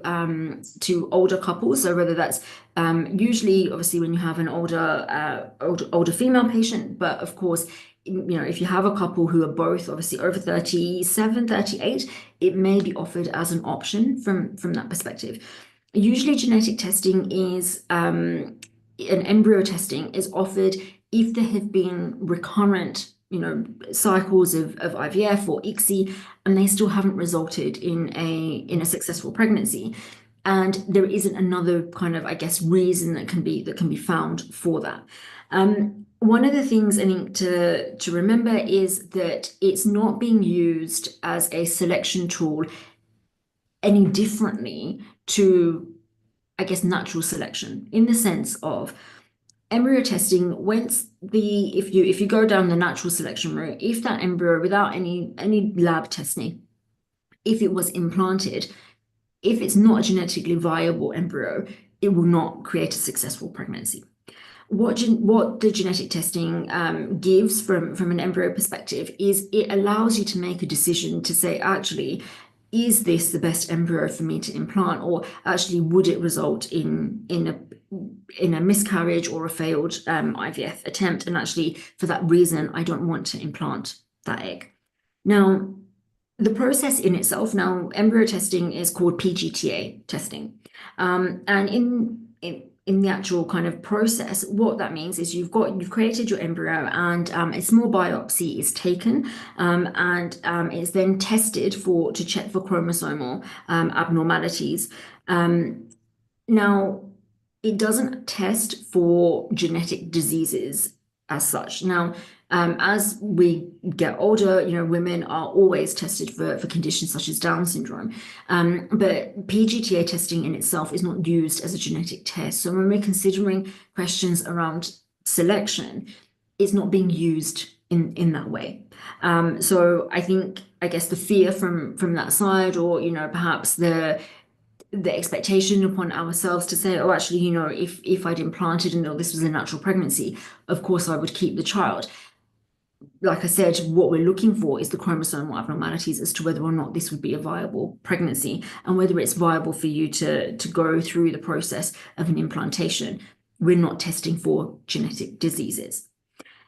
older couples. So whether that's usually, obviously, when you have an older female patient, but of course, if you have a couple who are both obviously over 37, 38, it may be offered as an option from that perspective. Usually, genetic testing is an embryo testing is offered if there have been recurrent cycles of IVF or ICSI, and they still haven't resulted in a successful pregnancy. And there isn't another kind of, I guess, reason that can be found for that. One of the things I think to remember is that it's not being used as a selection tool any differently to, I guess, natural selection, in the sense of embryo testing. If you go down the natural selection route, if that embryo, without any lab testing, if it was implanted, if it's not a genetically viable embryo, it will not create a successful pregnancy. What the genetic testing gives from an embryo perspective is it allows you to make a decision to say, actually, is this the best embryo for me to implant, or actually would it result in a miscarriage or a failed IVF attempt, and actually for that reason I don't want to implant that egg. Now, the process in itself, embryo testing is called PGTA testing, and in the actual kind of process, what that means is you've created your embryo, and a small biopsy is taken, and it's then tested to check for chromosomal abnormalities. Now, it doesn't test for genetic diseases as such. Now, as we get older, women are always tested for conditions such as Down syndrome. But PGTA testing in itself is not used as a genetic test. So when we're considering questions around selection, it's not being used in that way. So I guess the fear from that side, or perhaps the expectation upon ourselves to say, oh, actually, if I'd implanted and this was a natural pregnancy, of course I would keep the child. Like I said, what we're looking for is the chromosomal abnormalities as to whether or not this would be a viable pregnancy, and whether it's viable for you to go through the process of an implantation. We're not testing for genetic diseases.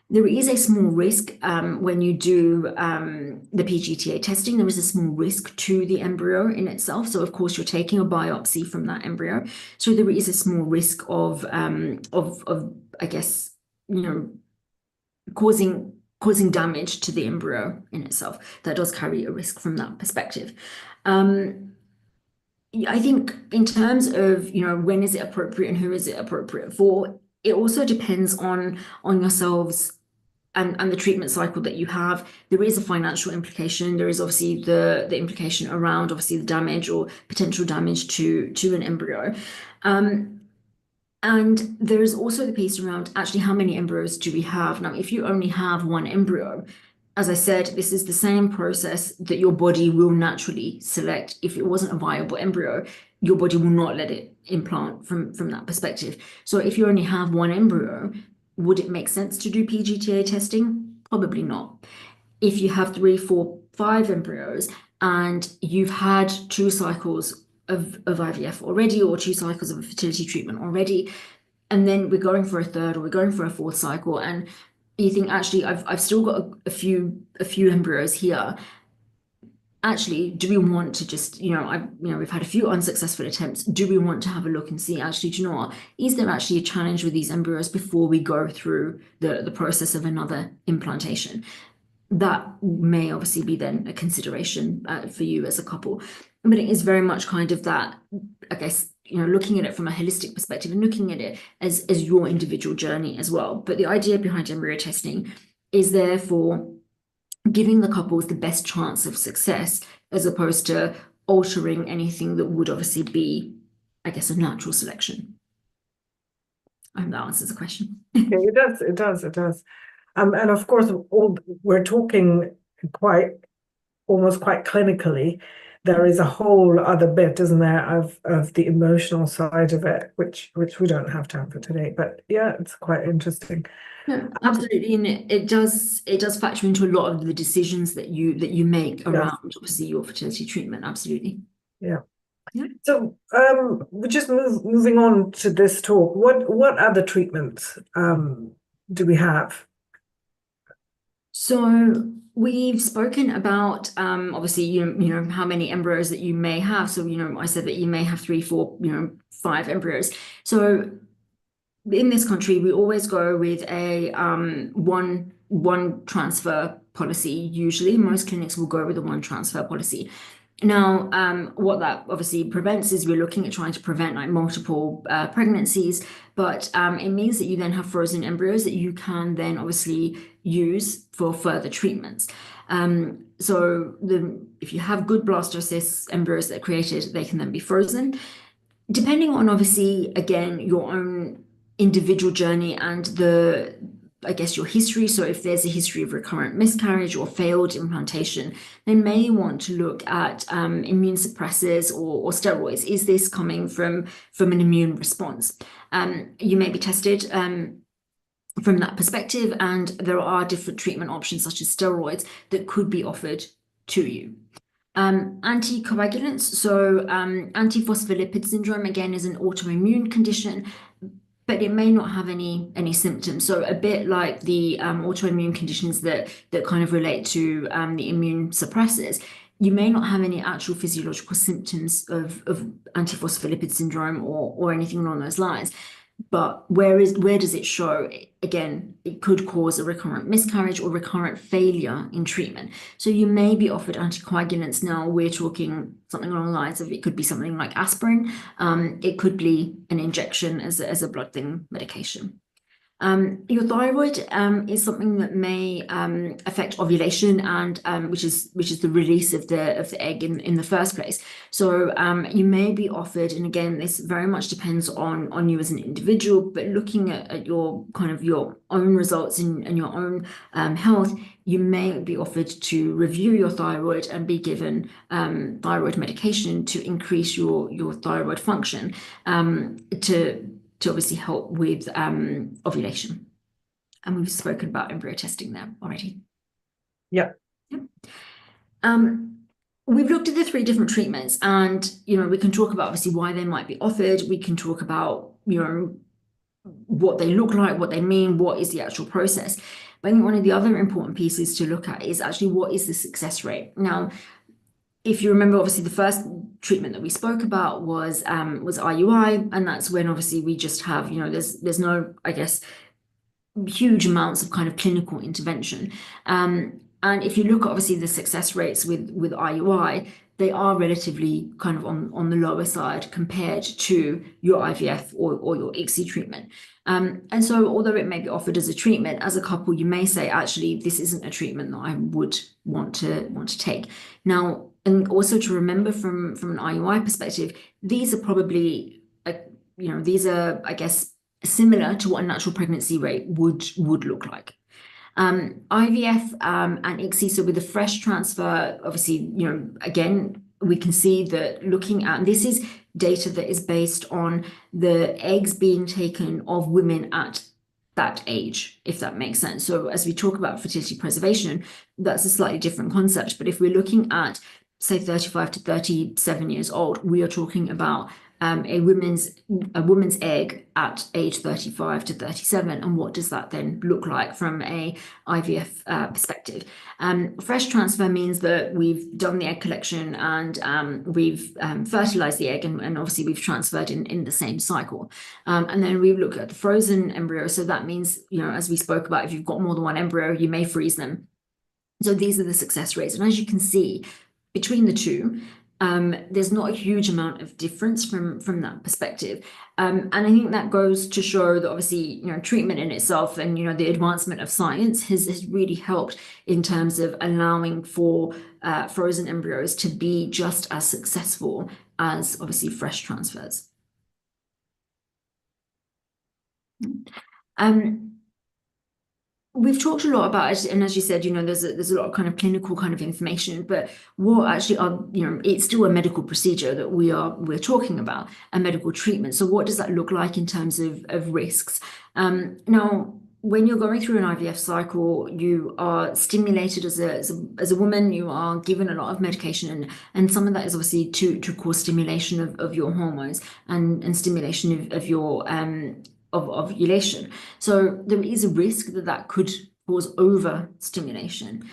There is a small risk when you do the PGTA testing. There is a small risk to the embryo in itself. So, of course, you're taking a biopsy from that embryo. So there is a small risk of I guess, causing damage to the embryo in itself. That does carry a risk from that perspective. I think in terms of, when is it appropriate and who is it appropriate for, it also depends on yourselves and the treatment cycle that you have. There is a financial implication. There is obviously the implication around obviously the damage or potential damage to an embryo. And there is also the piece around actually how many embryos do we have? Now, if you only have one embryo, as I said, this is the same process that your body will naturally select. If it wasn't a viable embryo, your body will not let it implant from that perspective. So if you only have one embryo, would it make sense to do PGTA testing? Probably not. If you have 3, 4, 5 embryos and you've had 2 cycles of IVF already, or 2 cycles of a fertility treatment already, and then we're going for a 3rd or we're going for a 4th cycle, and you think, actually, I've still got a few embryos here. Actually, do we want to just, we've had a few unsuccessful attempts. Do we want to have a look and see, actually, do you know what? Is there actually a challenge with these embryos before we go through the process of another implantation? That may obviously be then a consideration for you as a couple. But it is very much kind of that, I guess, looking at it from a holistic perspective and looking at it as your individual journey as well. But the idea behind embryo testing is therefore giving the couples the best chance of success, as opposed to altering anything that would obviously be, I guess, a natural selection. I hope that answers the question. Okay, it does. And of course, we're talking almost quite clinically. There is a whole other bit, isn't there, of the emotional side of it, which we don't have time for today. But yeah, it's quite interesting. No, absolutely, and it does factor into a lot of the decisions that you make around obviously your fertility treatment. Absolutely. Yeah. Yeah. So we're just moving on to this talk. What other treatments do we have? So we've spoken about obviously you know how many embryos that you may have. So I said that you may have 3, 4, 5 embryos. So in this country, we always go with a one transfer policy. Usually, most clinics will go with a one transfer policy. Now, what that obviously prevents is we're looking at trying to prevent like multiple pregnancies, but it means that you then have frozen embryos that you can then obviously use for further treatments. So if you have good blastocyst embryos that are created, they can then be frozen. Depending on obviously, again, your own individual journey and I guess your history. So if there's a history of recurrent miscarriage or failed implantation, they may want to look at immune suppressors or steroids. Is this coming from an immune response? You may be tested from that perspective, and there are different treatment options such as steroids that could be offered to you. Anticoagulants, so antiphospholipid syndrome, again, is an autoimmune condition, but it may not have any symptoms. So a bit like the autoimmune conditions that kind of relate to the immune suppressors, you may not have any actual physiological symptoms of antiphospholipid syndrome or anything along those lines. But where does it show? Again, it could cause a recurrent miscarriage or recurrent failure in treatment. So you may be offered anticoagulants. Now we're talking something along the lines of, it could be something like aspirin. It could be an injection as a blood thinning medication. Your thyroid is something that may affect ovulation, and which is the release of the egg in the first place. So you may be offered, and again, this very much depends on you as an individual, but looking at your kind of your own results and your own health, you may be offered to review your thyroid and be given thyroid medication to increase your thyroid function to obviously help with ovulation. And we've spoken about embryo testing there already. Yeah. We've looked at the 3 different treatments, and we can talk about obviously why they might be offered. We can talk about what they look like, what they mean, what is the actual process. But I think one of the other important pieces to look at is actually what is the success rate. Now, if you remember, obviously the first treatment that we spoke about was IUI, and that's when obviously we just have, there's no, I guess, huge amounts of kind of clinical intervention. And if you look at obviously the success rates with IUI, they are relatively kind of on the lower side compared to your IVF or your ICSI treatment. And so although it may be offered as a treatment, as a couple, you may say, actually, this isn't a treatment that I would want to take. Now, and also to remember from an IUI perspective, these are probably, these are, I guess, similar to what a natural pregnancy rate would look like. IVF and ICSI, so with the fresh transfer, obviously, again, we can see that looking at, this is data that is based on the eggs being taken of women at that age, if that makes sense. So as we talk about fertility preservation, that's a slightly different concept. But if we're looking at, say, 35 to 37 years old, we are talking about a woman's egg at age 35 to 37, and what does that then look like from a IVF perspective? Fresh transfer means that we've done the egg collection and we've fertilized the egg, and obviously we've transferred in the same cycle. And then we look at the frozen embryo. So that means, as we spoke about, if you've got more than one embryo, you may freeze them. So these are the success rates. And as you can see, between the two, there's not a huge amount of difference from that perspective. And I think that goes to show that obviously, treatment in itself and, the advancement of science has really helped in terms of allowing for frozen embryos to be just as successful as obviously fresh transfers. We've talked a lot about it, and as you said, there's a lot of kind of clinical kind of information, but what actually are, it's still a medical procedure that we're talking about, a medical treatment. So what does that look like in terms of risks? Now, when you're going through an IVF cycle, you are stimulated as a woman, you are given a lot of medication, and some of that is obviously to cause stimulation of your hormones and stimulation of your of ovulation. So there is a risk that could cause overstimulation.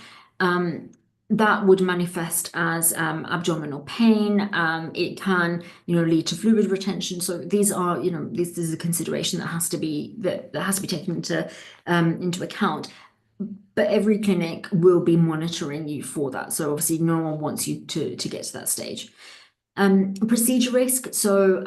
That would manifest as abdominal pain. It can, lead to fluid retention. So these are, this is a consideration that has to be taken into account. But every clinic will be monitoring you for that. So obviously, no one wants you to get to that stage. Procedure risk. So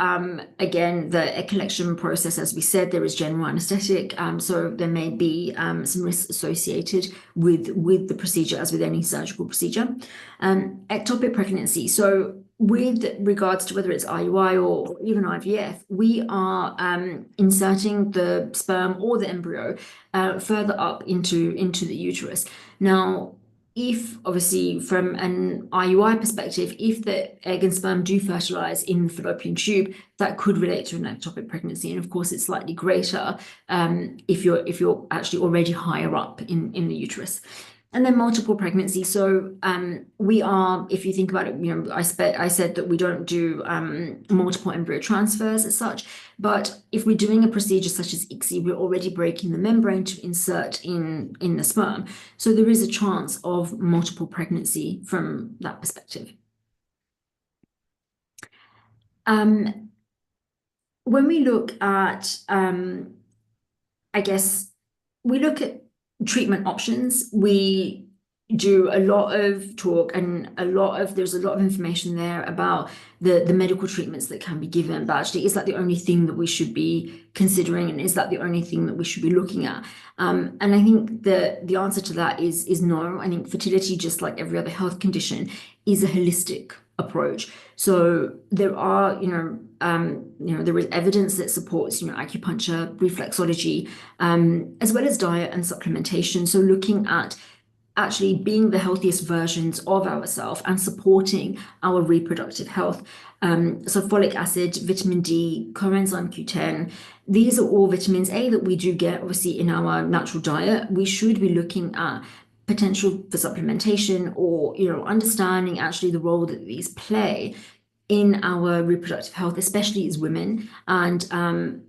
again, the egg collection process, as we said, there is general anesthetic. So there may be some risks associated with the procedure, as with any surgical procedure. Ectopic pregnancy. So with regards to whether it's IUI or even IVF, we are inserting the sperm or the embryo further up into the uterus. Now, if obviously from an IUI perspective, if the egg and sperm do fertilize in the fallopian tube, that could relate to an ectopic pregnancy. And of course, it's slightly greater if you're actually already higher up in the uterus. And then multiple pregnancy. So we are, if you think about it, I said that we don't do multiple embryo transfers as such, but if we're doing a procedure such as ICSI, we're already breaking the membrane to insert in the sperm. So there is a chance of multiple pregnancy from that perspective. When we look at, I guess, we look at treatment options, we do a lot of talk and there's a lot of information there about the medical treatments that can be given, but actually is that the only thing that we should be considering, and is that the only thing that we should be looking at? And I think the answer to that is no. I think fertility, just like every other health condition, is a holistic approach. So there are, there is evidence that supports, acupuncture, reflexology, as well as diet and supplementation. So looking at actually being the healthiest versions of ourselves and supporting our reproductive health. So folic acid, vitamin D, coenzyme Q10, these are all vitamins A that we do get obviously in our natural diet. We should be looking at potential for supplementation or, understanding actually the role that these play in our reproductive health, especially as women, and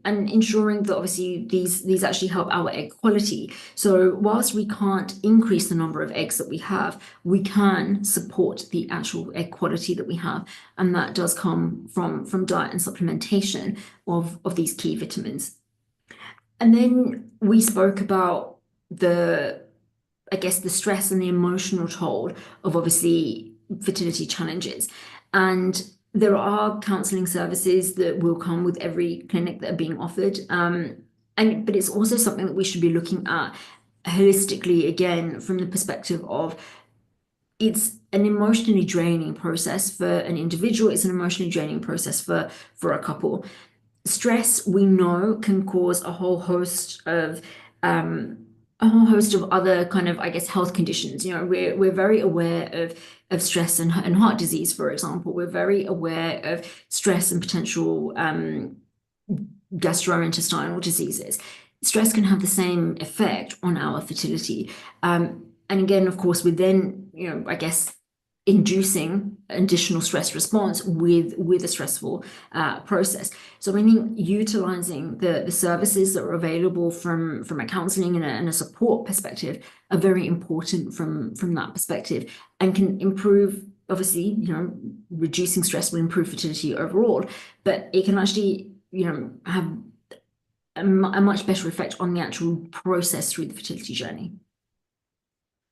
ensuring that obviously these actually help our egg quality. So whilst we can't increase the number of eggs that we have, we can support the actual egg quality that we have, and that does come from diet and supplementation of these key vitamins. And then we spoke about the stress and the emotional toll of obviously fertility challenges. And there are counselling services that will come with every clinic that are being offered. But it's also something that we should be looking at holistically, again, from the perspective of it's an emotionally draining process for an individual. It's an emotionally draining process for a couple. Stress, we know, can cause a whole host of other kind of, health conditions. We're very aware of stress and heart disease, for example. We're very aware of stress and potential gastrointestinal diseases. stress can have the same effect on our fertility. And again, of course, we're then, I guess, inducing additional stress response with a stressful process. So I think utilizing the services that are available from a counseling and a support perspective are very important from that perspective, and can improve, obviously, reducing stress will improve fertility overall, but it can actually, have a much better effect on the actual process through the fertility journey.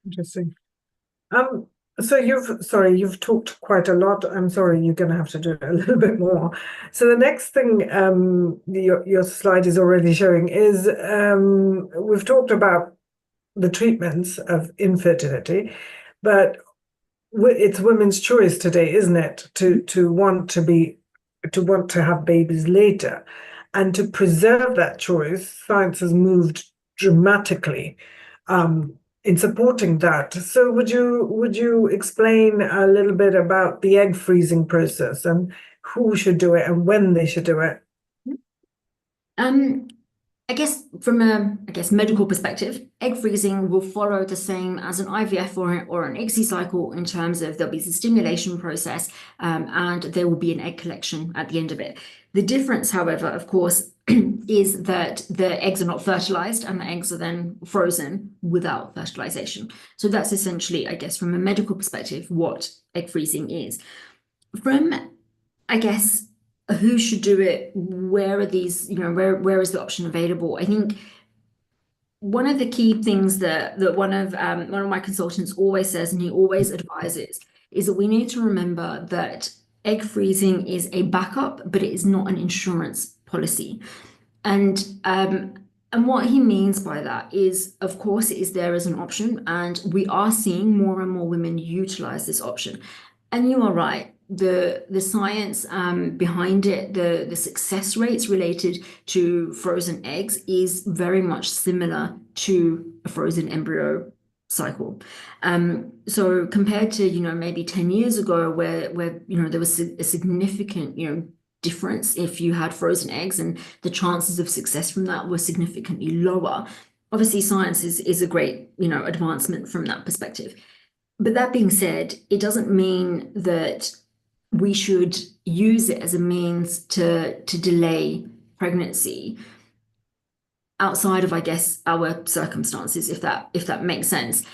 Interesting. So you've talked quite a lot. I'm sorry, you're going to have to do a little bit more. So the next thing your slide is already showing is we've talked about the treatments of infertility, but it's women's choice today, isn't it, to want to have babies later, and to preserve that choice. Science has moved dramatically in supporting that. So would you explain a little bit about the egg freezing process and who should do it and when they should do it? I guess from a medical perspective, egg freezing will follow the same as an IVF or an ICSI cycle, in terms of there'll be the stimulation process, and there will be an egg collection at the end of it. The difference, however, of course, is that the eggs are not fertilized, and the eggs are then frozen without fertilization. So that's essentially, I guess, from a medical perspective, what egg freezing is. From, I guess, who should do it, where are these, where is the option available? I think one of the key things that one of my consultants always says, and he always advises, is that we need to remember that egg freezing is a backup, but it is not an insurance policy. And what he means by that is, of course, it is there as an option, and we are seeing more and more women utilize this option. And you are right, the science behind it, the success rates related to frozen eggs is very much similar to a frozen embryo cycle. So compared to, maybe 10 years ago, where there was a significant, difference if you had frozen eggs, and the chances of success from that were significantly lower. Obviously, science is a great, advancement from that perspective. But that being said, it doesn't mean that we should use it as a means to delay pregnancy outside of, I guess, our circumstances, if that makes sense.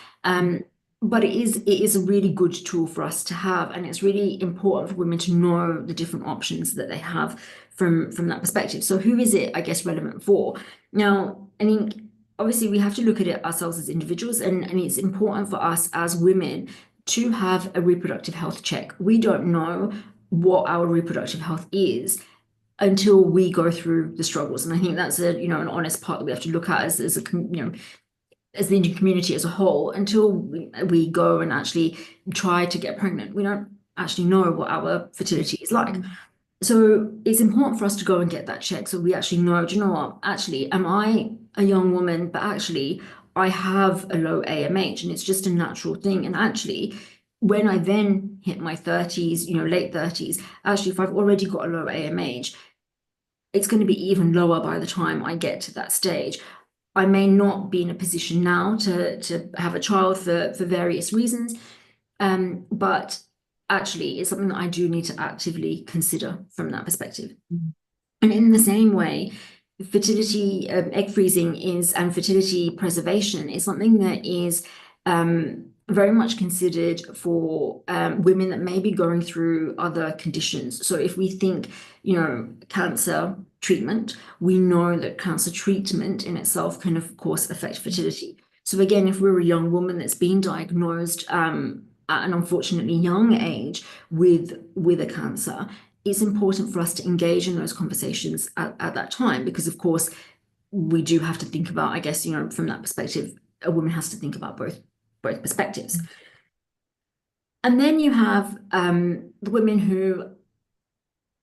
But it is a really good tool for us to have, and it's really important for women to know the different options that they have from that perspective. So who is it, I guess, relevant for? Now, I think obviously we have to look at it ourselves as individuals, and it's important for us as women to have a reproductive health check. We don't know what our reproductive health is until we go through the struggles, and I think that's an honest part that we have to look at as a as the Indian community as a whole. Until we go and actually try to get pregnant, we don't actually know what our fertility is like. So it's important for us to go and get that check, so we actually know, do you know what, actually, am I a young woman, but actually I have a low AMH, and it's just a natural thing. And actually, when I then hit my 30s, late 30s, actually, if I've already got a low AMH, it's going to be even lower by the time I get to that stage. I may not be in a position now to have a child for various reasons, but actually it's something that I do need to actively consider from that perspective. And in the same way, fertility, egg freezing and fertility preservation is something that is very much considered for women that may be going through other conditions. So if we think, cancer treatment, we know that cancer treatment in itself can, of course, affect fertility. So again, if we're a young woman that's been diagnosed at an unfortunately young age with a cancer, it's important for us to engage in those conversations at that time, because of course we do have to think about, I guess, from that perspective, a woman has to think about both perspectives. And then you have the women who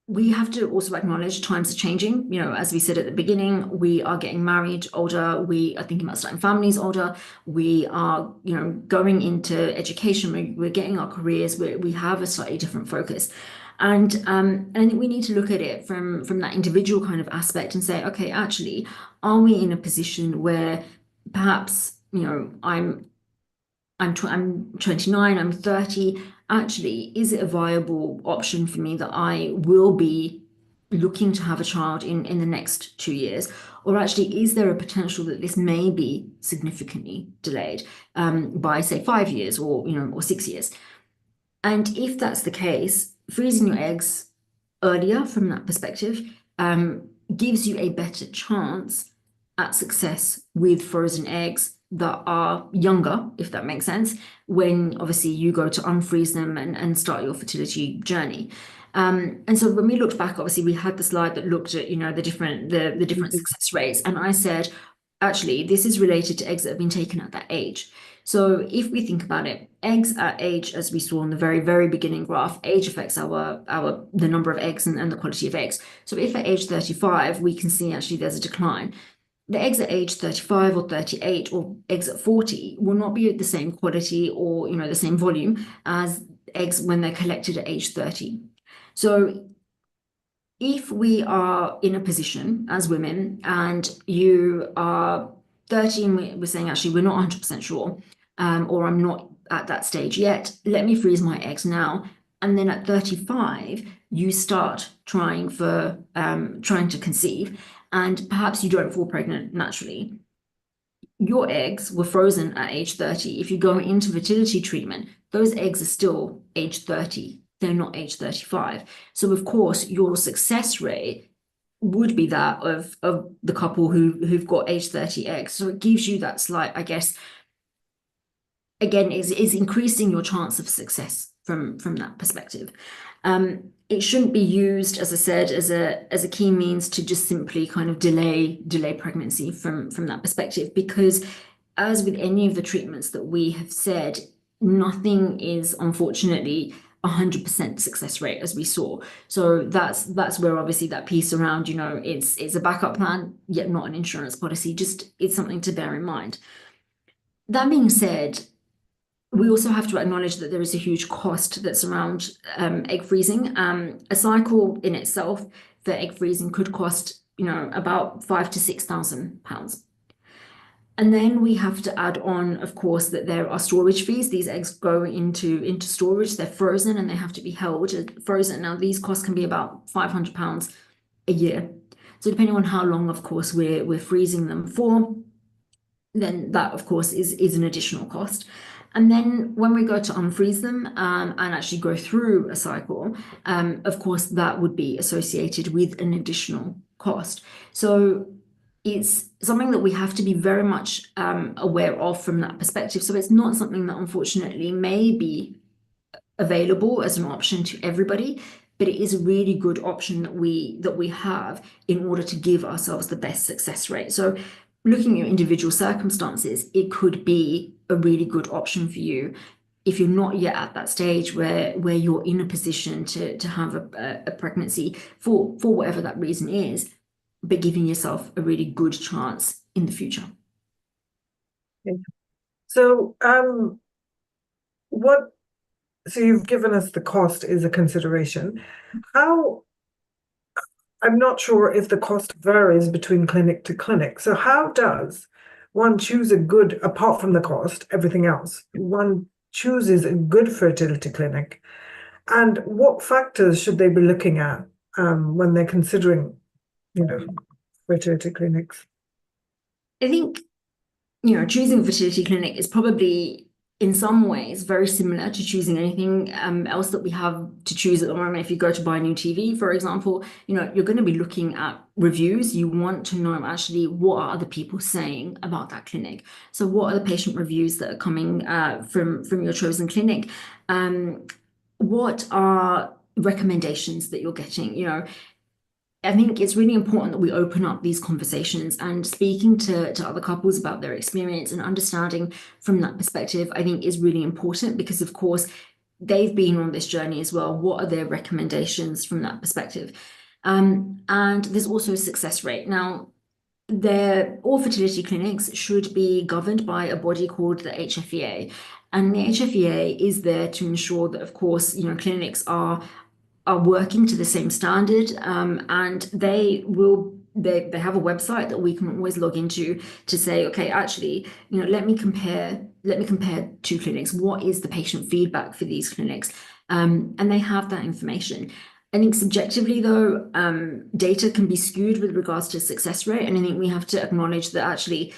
we have to also acknowledge times are changing. As we said at the beginning, we are getting married older, we are thinking about starting families older, we are, going into education, we're getting our careers, we have a slightly different focus. And I think we need to look at it from that individual kind of aspect and say, okay, actually, are we in a position where perhaps, I'm 29, I'm 30. Actually, is it a viable option for me that I will be looking to have a child in the next 2 years? Or actually, is there a potential that this may be significantly delayed by, say, 5 years or 6 years? And if that's the case, freezing your eggs earlier from that perspective gives you a better chance at success with frozen eggs that are younger, if that makes sense, when obviously you go to unfreeze them and start your fertility journey. And so when we looked back, obviously we had the slide that looked at, the different success rates. And I said, actually, this is related to eggs that have been taken at that age. So if we think about it, eggs at age, as we saw in the very, very beginning graph, age affects the number of eggs and the quality of eggs. So if at age 35, we can see actually there's a decline. The eggs at age 35 or 38 or eggs at 40 will not be at the same quality or the same volume as eggs when they're collected at age 30. So if we are in a position as women and you are 30 and we're saying actually we're not 100% sure, or I'm not at that stage yet, let me freeze my eggs now. And then at 35, you start trying to conceive, and perhaps you don't fall pregnant naturally. Your eggs were frozen at age 30. If you go into fertility treatment, those eggs are still age 30. They're not age 35. So of course, your success rate would be that of the couple who've got age 30 eggs. So it gives you that slight, I guess, again, is increasing your chance of success from that perspective. It shouldn't be used, as I said, as a key means to just simply kind of delay pregnancy from that perspective, because as with any of the treatments that we have said, nothing is unfortunately 100% success rate, as we saw. So that's where obviously that piece around, it's a backup plan, yet not an insurance policy. Just it's something to bear in mind. That being said, we also have to acknowledge that there is a huge cost that's around egg freezing. A cycle in itself for egg freezing could cost, about £5,000 to £6,000. And then we have to add on, of course, that there are storage fees. These eggs go into storage, they're frozen and they have to be held frozen. Now, these costs can be about £500 a year. So depending on how long, of course, we're freezing them for, then that, of course, is an additional cost. And then when we go to unfreeze them and actually go through a cycle, of course, that would be associated with an additional cost. So it's something that we have to be very much aware of from that perspective. So it's not something that unfortunately may be available as an option to everybody, but it is a really good option that we have in order to give ourselves the best success rate. So looking at individual circumstances, it could be a really good option for you if you're not yet at that stage where you're in a position to have a pregnancy for whatever that reason is, but giving yourself a really good chance in the future. Okay. So so you've given us the cost is a consideration. I'm not sure if the cost varies between clinic to clinic. So how does one choose apart from the cost, everything else, one chooses a good fertility clinic? And what factors should they be looking at when they're considering, fertility clinics? I think, choosing a fertility clinic is probably in some ways very similar to choosing anything else that we have to choose at the moment. If you go to buy a new TV, for example, you're going to be looking at reviews. You want to know actually what are other people saying about that clinic. So what are the patient reviews that are coming from your chosen clinic? What are recommendations that you're getting? I think it's really important that we open up these conversations and speaking to other couples about their experience and understanding from that perspective, I think is really important because, of course, they've been on this journey as well. What are their recommendations from that perspective? And there's also a success rate. Now, all fertility clinics should be governed by a body called the HFEA. And the HFEA is there to ensure that, of course, clinics are are working to the same standard, and they have a website that we can always log into to say, okay, actually, let me compare two clinics. What is the patient feedback for these clinics? And they have that information. I think subjectively, though, data can be skewed with regards to success rate, and I think we have to acknowledge that actually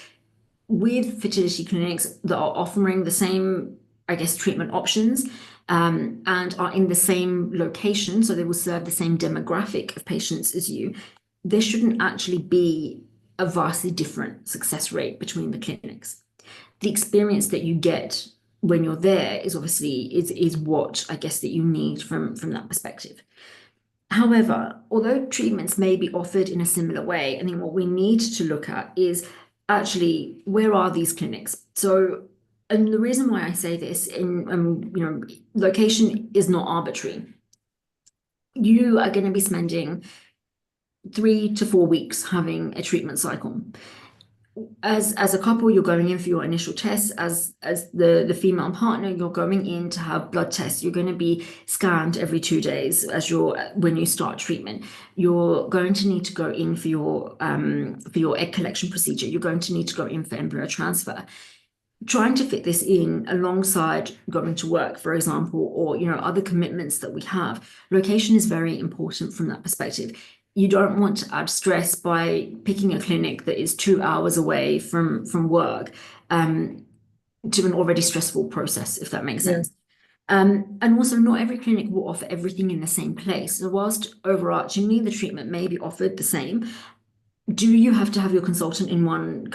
with fertility clinics that are offering the same, I guess, treatment options, and are in the same location, so they will serve the same demographic of patients as you, there shouldn't actually be a vastly different success rate between the clinics. The experience that you get when you're there is obviously is what I guess that you need from that perspective. However, although treatments may be offered in a similar way, I think what we need to look at is actually where are these clinics? So, and the reason why I say this location is not arbitrary. You are going to be spending 3 to 4 weeks having a treatment cycle. As a couple, you're going in for your initial tests. As the female partner, you're going in to have blood tests. You're going to be scanned every 2 days when you start treatment. You're going to need to go in for your egg collection procedure. You're going to need to go in for embryo transfer. Trying to fit this in alongside going to work, for example, or other commitments that we have, location is very important from that perspective. You don't want to add stress by picking a clinic that is 2 hours away from work to an already stressful process, if that makes sense. And also, not every clinic will offer everything in the same place. So whilst overarchingly the treatment may be offered the same, do you have to have your consultation in one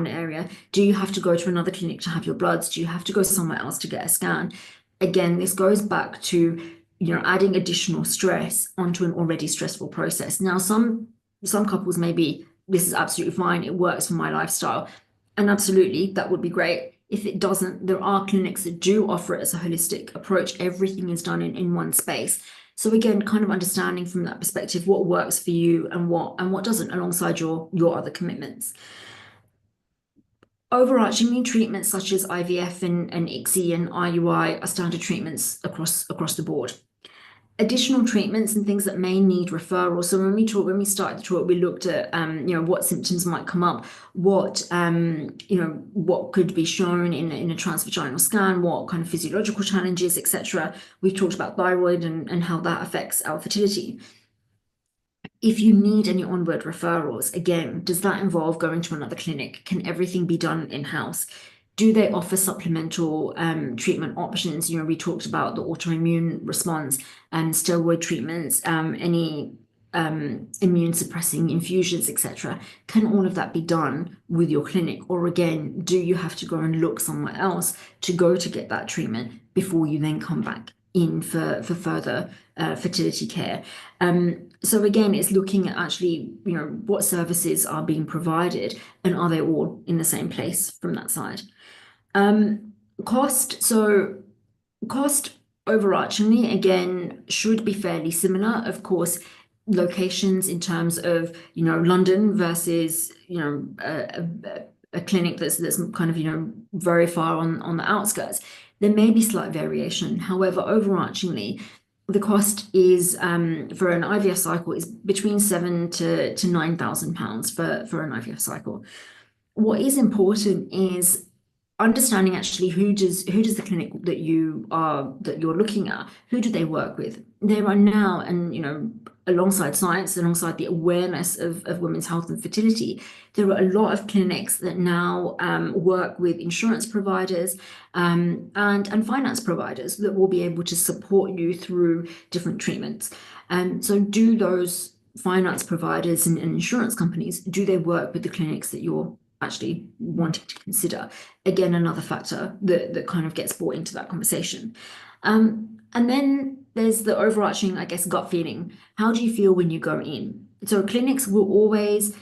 area? Do you have to go to another clinic to have your bloods? Do you have to go somewhere else to get a scan? Again, this goes back to adding additional stress onto an already stressful process. Now, some couples maybe this is absolutely fine, it works for my lifestyle, and absolutely that would be great. If it doesn't, there are clinics that do offer it as a holistic approach. Everything is done in one space. So again, kind of understanding from that perspective what works for you and what doesn't, alongside your other commitments. Overarchingly, treatments such as IVF and ICSI and IUI are standard treatments across the board. Additional treatments and things that may need referral. So when we started the talk, we looked at what symptoms might come up, what could be shown in a transvaginal scan, what kind of physiological challenges, etc. We've talked about thyroid and how that affects our fertility. If you need any onward referrals, again, does that involve going to another clinic? Can everything be done in-house? Do they offer supplemental treatment options? We talked about the autoimmune response and steroid treatments, any immune suppressing infusions, etc. Can all of that be done with your clinic? Or again, do you have to go and look somewhere else to get that treatment before you then come back in for further fertility care? So again, it's looking at actually, what services are being provided and are they all in the same place from that side? Cost. So cost overarchingly, again, should be fairly similar. Of course, locations in terms of, London versus, a clinic that's kind of, very far on the outskirts. There may be slight variation. However, overarchingly, the cost is for an IVF cycle is between £7,000 to £9,000 for an IVF cycle. What is important is understanding actually who does the clinic that you're looking at, who do they work with? There are now, and alongside science, alongside the awareness of women's health and fertility, there are a lot of clinics that now work with insurance providers and finance providers that will be able to support you through different treatments. So do those finance providers and insurance companies, do they work with the clinics that you're actually wanting to consider? Again, another factor that kind of gets brought into that conversation. And then there's the overarching, I guess, gut feeling. How do you feel when you go in? So clinics will always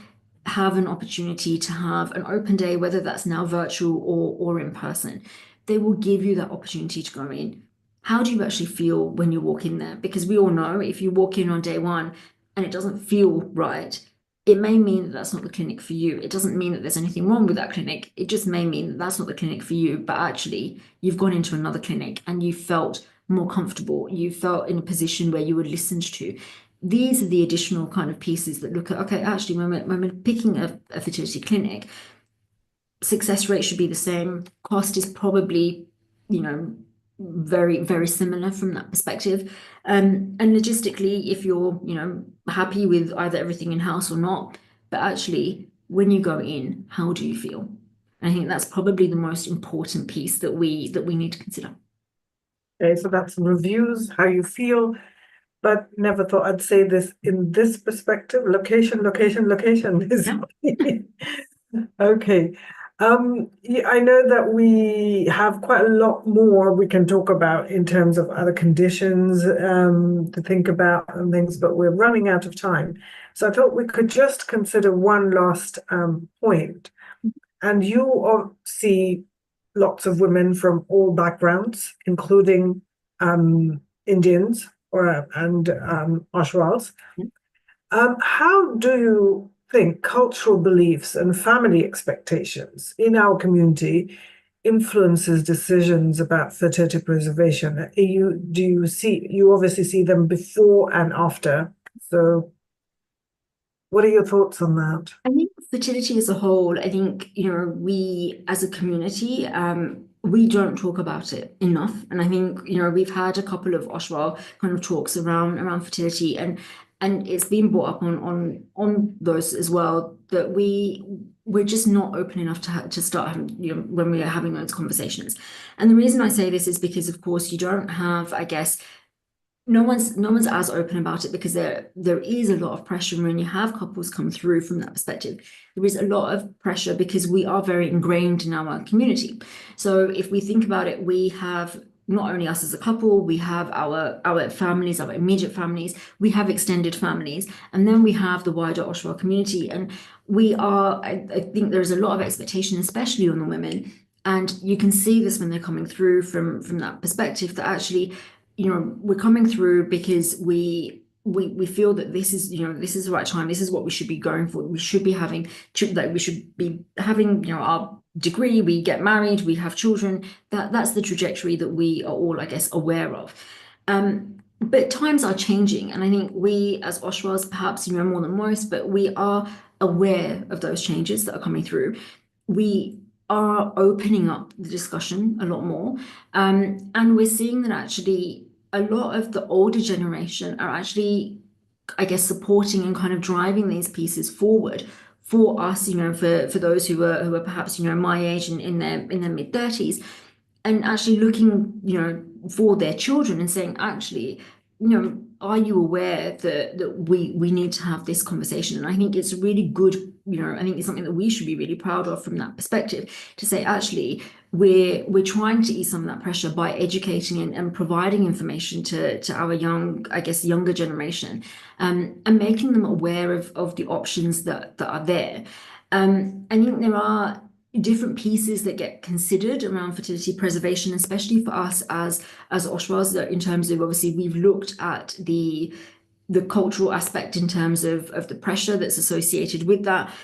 have an opportunity to have an open day, whether that's now virtual or in person. They will give you that opportunity to go in. How do you actually feel when you walk in there? Because we all know if you walk in on day one and it doesn't feel right, it may mean that that's not the clinic for you. It doesn't mean that there's anything wrong with that clinic. It just may mean that that's not the clinic for you, but actually you've gone into another clinic and you felt more comfortable, you felt in a position where you were listened to. These are the additional kind of pieces that look at, okay, actually, when we're picking a fertility clinic, success rate should be the same. Cost is probably, very, very similar from that perspective. And logistically, if you're, happy with either everything in-house or not, but actually, when you go in, how do you feel? And I think that's probably the most important piece that we need to consider. Okay, so that's reviews, how you feel, but never thought I'd say this in this perspective. Location, location, location is okay. Yeah, I know that we have quite a lot more we can talk about in terms of other conditions to think about and things, but we're running out of time. So I thought we could just consider one last point. And you all see lots of women from all backgrounds, including Indians and Oshwals. How do you think cultural beliefs and family expectations in our community influences decisions about fertility preservation? You obviously see them before and after. So what are your thoughts on that? I think fertility as a whole, I think, we as a community, we don't talk about it enough. And I think, we've had a couple of Oshwal kind of talks around fertility, and it's been brought up on those as well, that we're just not open enough to start having, when we are having those conversations. And the reason I say this is because, of course, you don't have, I guess, no one's as open about it, because there is a lot of pressure when you have couples come through from that perspective. There is a lot of pressure because we are very ingrained in our community. So if we think about it, we have not only us as a couple, we have our families, our immediate families, we have extended families, and then we have the wider Oshwal community. And I think there's a lot of expectation, especially on the women. And you can see this when they're coming through from that perspective, that actually, we're coming through because we feel that this is the right time. This is what we should be going for. We should be having our degree. We get married. We have children. That's the trajectory that we are all, I guess, aware of. But times are changing, and I think we, as Oshwals, perhaps more than most, but we are aware of those changes that are coming through. We are opening up the discussion a lot more, and we're seeing that actually a lot of the older generation are actually, I guess, supporting and kind of driving these pieces forward for us, for those who are perhaps my age and in their mid-30s, and actually looking for their children and saying, actually, are you aware that we need to have this conversation? And I think it's really good, I think it's something that we should be really proud of from that perspective, to say, actually, we're trying to ease some of that pressure by educating and providing information to our younger generation, and making them aware of the options that are there. I think there are different pieces that get considered around fertility preservation, especially for us as Oshwals, that in terms of, obviously, we've looked at the cultural aspect in terms of the pressure that's associated with that.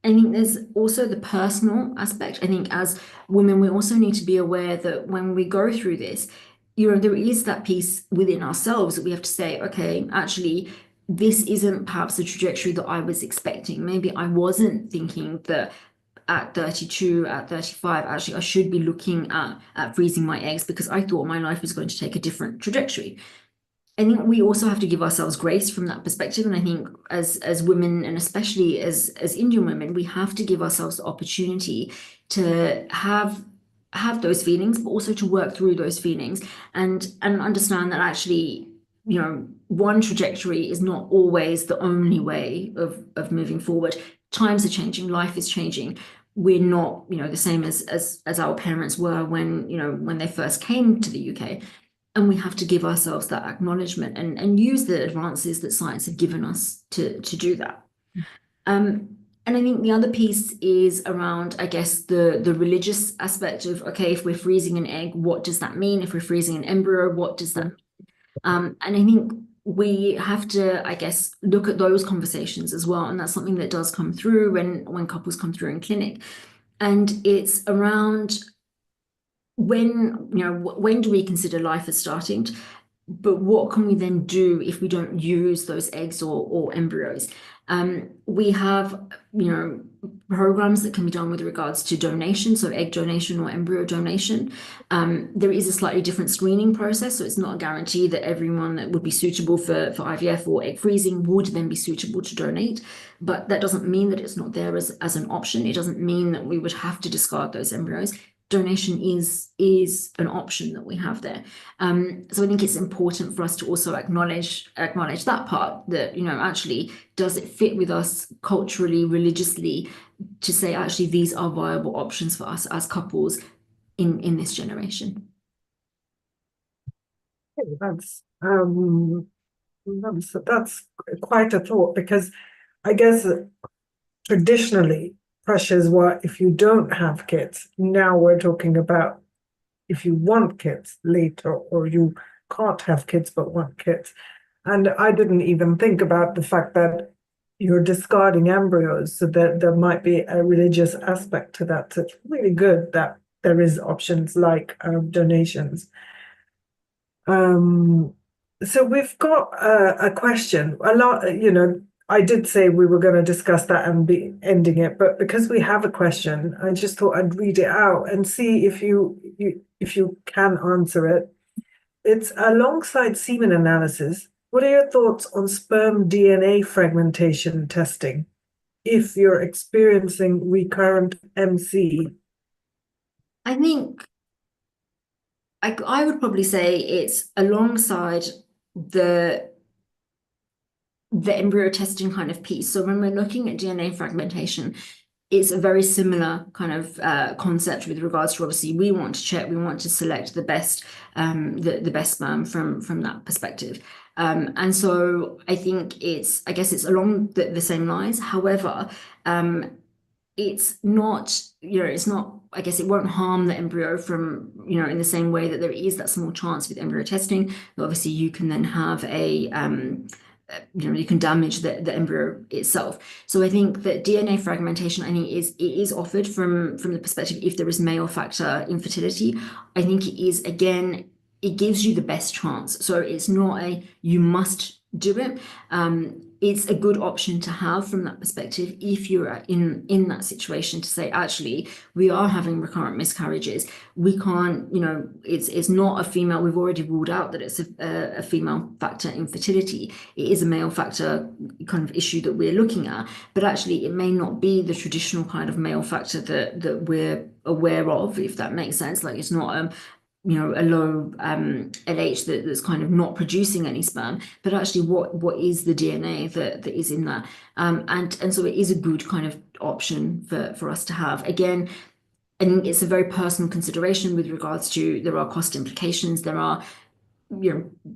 I think there's also the personal aspect. I think as women, we also need to be aware that when we go through this, there is that piece within ourselves that we have to say, okay, actually, this isn't perhaps the trajectory that I was expecting. Maybe I wasn't thinking that at 32, at 35, actually, I should be looking at freezing my eggs, because I thought my life was going to take a different trajectory. I think we also have to give ourselves grace from that perspective. And I think as women, and especially as Indian women, we have to give ourselves the opportunity to have those feelings, but also to work through those feelings, and understand that actually, one trajectory is not always the only way of moving forward. Times are changing, life is changing. We're not, the same as our parents were when they first came to the UK. And we have to give ourselves that acknowledgement and use the advances that science have given us to do that. And I think the other piece is around, I guess, the religious aspect of, okay, if we're freezing an egg, what does that mean? If we're freezing an embryo, what does that mean? And I think we have to, I guess, look at those conversations as well. And that's something that does come through when couples come through in clinic. And it's around when do we consider life as starting? But what can we then do if we don't use those eggs or embryos? We have, programs that can be done with regards to donation, so egg donation or embryo donation. There is a slightly different screening process, so it's not a guarantee that everyone that would be suitable for IVF or egg freezing would then be suitable to donate. But that doesn't mean that it's not there as an option. It doesn't mean that we would have to discard those embryos. Donation is an option that we have there. So I think it's important for us to also acknowledge that part, that, actually, does it fit with us culturally, religiously, to say, actually, these are viable options for us as couples in this generation. That's quite a thought, because I guess traditionally pressures were, if you don't have kids. Now we're talking about if you want kids later, or you can't have kids but want kids. And I didn't even think about the fact that you're discarding embryos, so that there might be a religious aspect to that. So it's really good that there is options like donations. So we've got a question. A lot, I did say we were going to discuss that and be ending it, but because we have a question, I just thought I'd read it out and see if you can answer it. It's alongside semen analysis. What are your thoughts on sperm DNA fragmentation testing if you're experiencing recurrent MC? I think I would probably say it's alongside the embryo testing kind of piece. So when we're looking at DNA fragmentation, it's a very similar kind of concept with regards to, obviously, we want to select the best the best sperm from that perspective. And so I think it's along the same lines. However, it's not, I guess it won't harm the embryo from, in the same way that there is that small chance with embryo testing. But obviously, you can then have you can damage the embryo itself. So I think that DNA fragmentation, I think, is offered from the perspective, if there is male factor infertility. I think it is, again, it gives you the best chance. So it's not you must do it. It's a good option to have from that perspective if you're in that situation, to say, actually, we are having recurrent miscarriages. We can't, it's not a female. We've already ruled out that it's a female factor infertility. It is a male factor kind of issue that we're looking at, but actually it may not be the traditional kind of male factor that we're aware of, if that makes sense. Like, it's not a low LH that's kind of not producing any sperm, but actually what is the DNA that is in that, and so it is a good kind of option for us to have. Again, I think it's a very personal consideration with regards to, there are cost implications, there are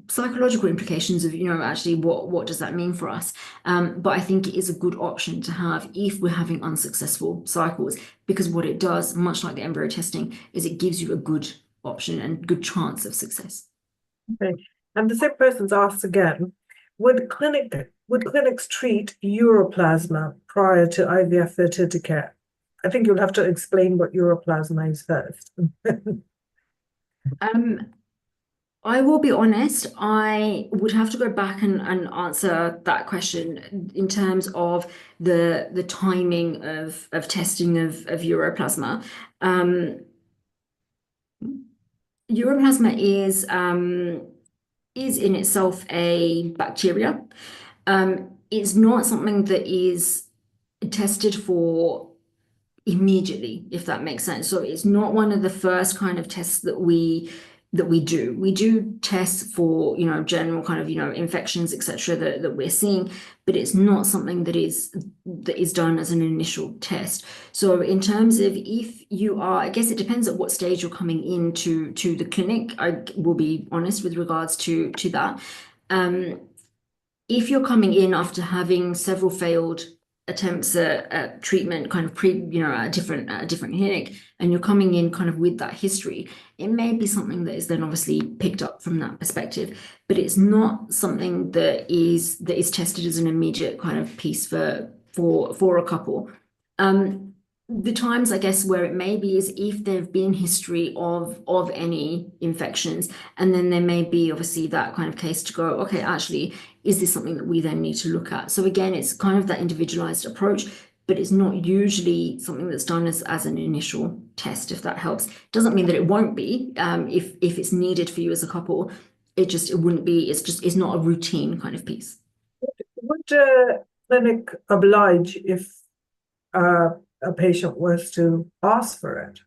psychological implications of, actually what does that mean for us? But I think it is a good option to have if we're having unsuccessful cycles, because what it does, much like the embryo testing, is it gives you a good option and good chance of success. Okay. And the same person's asked again, would clinics treat uroplasma prior to IVF fertility care? I think you'll have to explain what uroplasma is first. I will be honest, I would have to go back and answer that question in terms of the timing of testing of uroplasma. Uroplasma is in itself a bacteria. It's not something that is tested for immediately, if that makes sense. So it's not one of the first kind of tests that we do. We do tests for, general kind of, infections, etc., that we're seeing, but it's not something that is done as an initial test. So in terms of, if you are, I guess it depends at what stage you're coming into the clinic. I will be honest with regards to that. If you're coming in after having several failed attempts at treatment, kind of at a different clinic, and you're coming in kind of with that history, it may be something that is then obviously picked up from that perspective, but it's not something that is tested as an immediate kind of piece for a couple. The times, I guess, where it may be is if there've been history of any infections, and then there may be obviously that kind of case to go, okay, actually, is this something that we then need to look at? So again, it's kind of that individualized approach, but it's not usually something that's done as an initial test, if that helps. Doesn't mean that it won't be, if it's needed for you as a couple. It wouldn't be, it's not a routine kind of piece. Would a clinic oblige if a patient was to ask for it?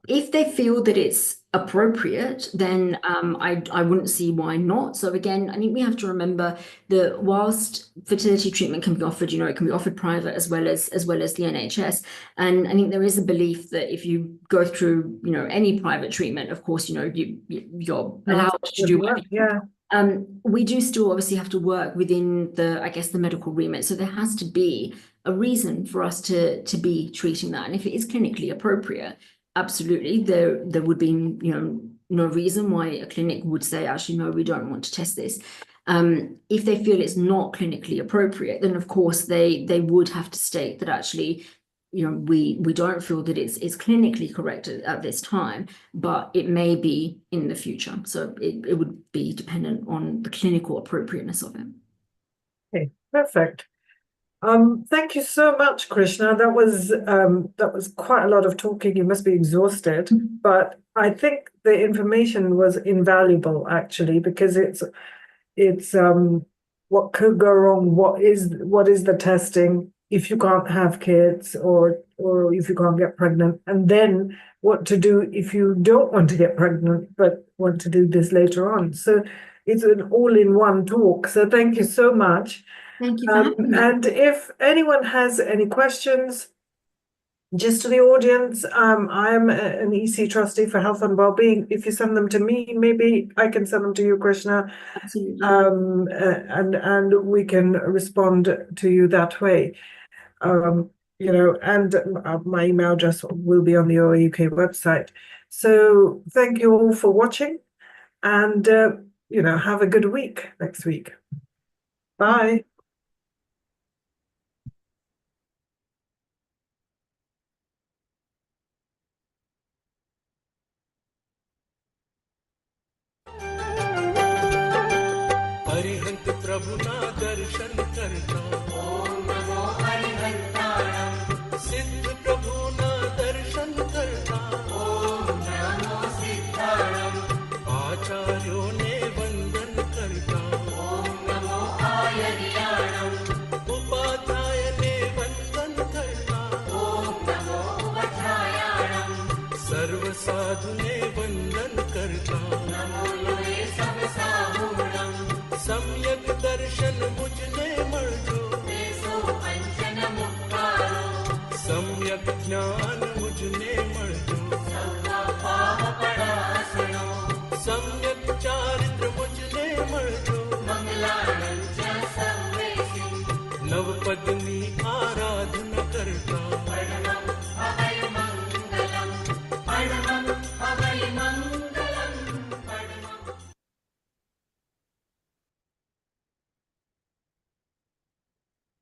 If they feel that it's appropriate, then I wouldn't see why not. So again, I think we have to remember that whilst fertility treatment can be offered, it can be offered private as well as the NHS. And I think there is a belief that if you go through, any private treatment, of course, you're allowed to do work. Yeah. We do still obviously have to work within the medical remit. So there has to be a reason for us to be treating that. And if it is clinically appropriate, absolutely, there would be no reason why a clinic would say, actually, no, we don't want to test this. If they feel it's not clinically appropriate, then of course they would have to state that actually, we don't feel that it's clinically correct at this time, but it may be in the future. So it would be dependent on the clinical appropriateness of it. Okay, perfect. Thank you so much, Krishna. That was quite a lot of talking. You must be exhausted, but I think the information was invaluable actually, because it's what could go wrong, what is the testing if you can't have kids or if you can't get pregnant, and then what to do if you don't want to get pregnant but want to do this later on. So it's an all-in-one talk. So thank you so much. Thank you for having me. And if anyone has any questions, just to the audience, I'm an EC trustee for health and well-being. If you send them to me, maybe I can send them to you, Krishna. Absolutely. And we can respond to you that way. And my email address will be on the OA UK website. So thank you all for watching, and have a good week next week. Bye. हरिहंत प्रभु ना दर्शन करना, ओम नमो हरिहंताणं। सिद्ध प्रभु ना दर्शन करना, ओम नमो सिद्धाणं। आचार्यों ने वंदन करना, ओम नमो आयर्याणं। उपाध्याय ने वंदन करना, ओम नमो उपाध्यायाणं। सर्व साधु ने वंदन करना, नमो लोए सब साहूणं। सम्यक दर्शन मुझने मर्जो, देसो पंचन मुक्तारो। सम्यक ज्ञान मुझने मर्जो।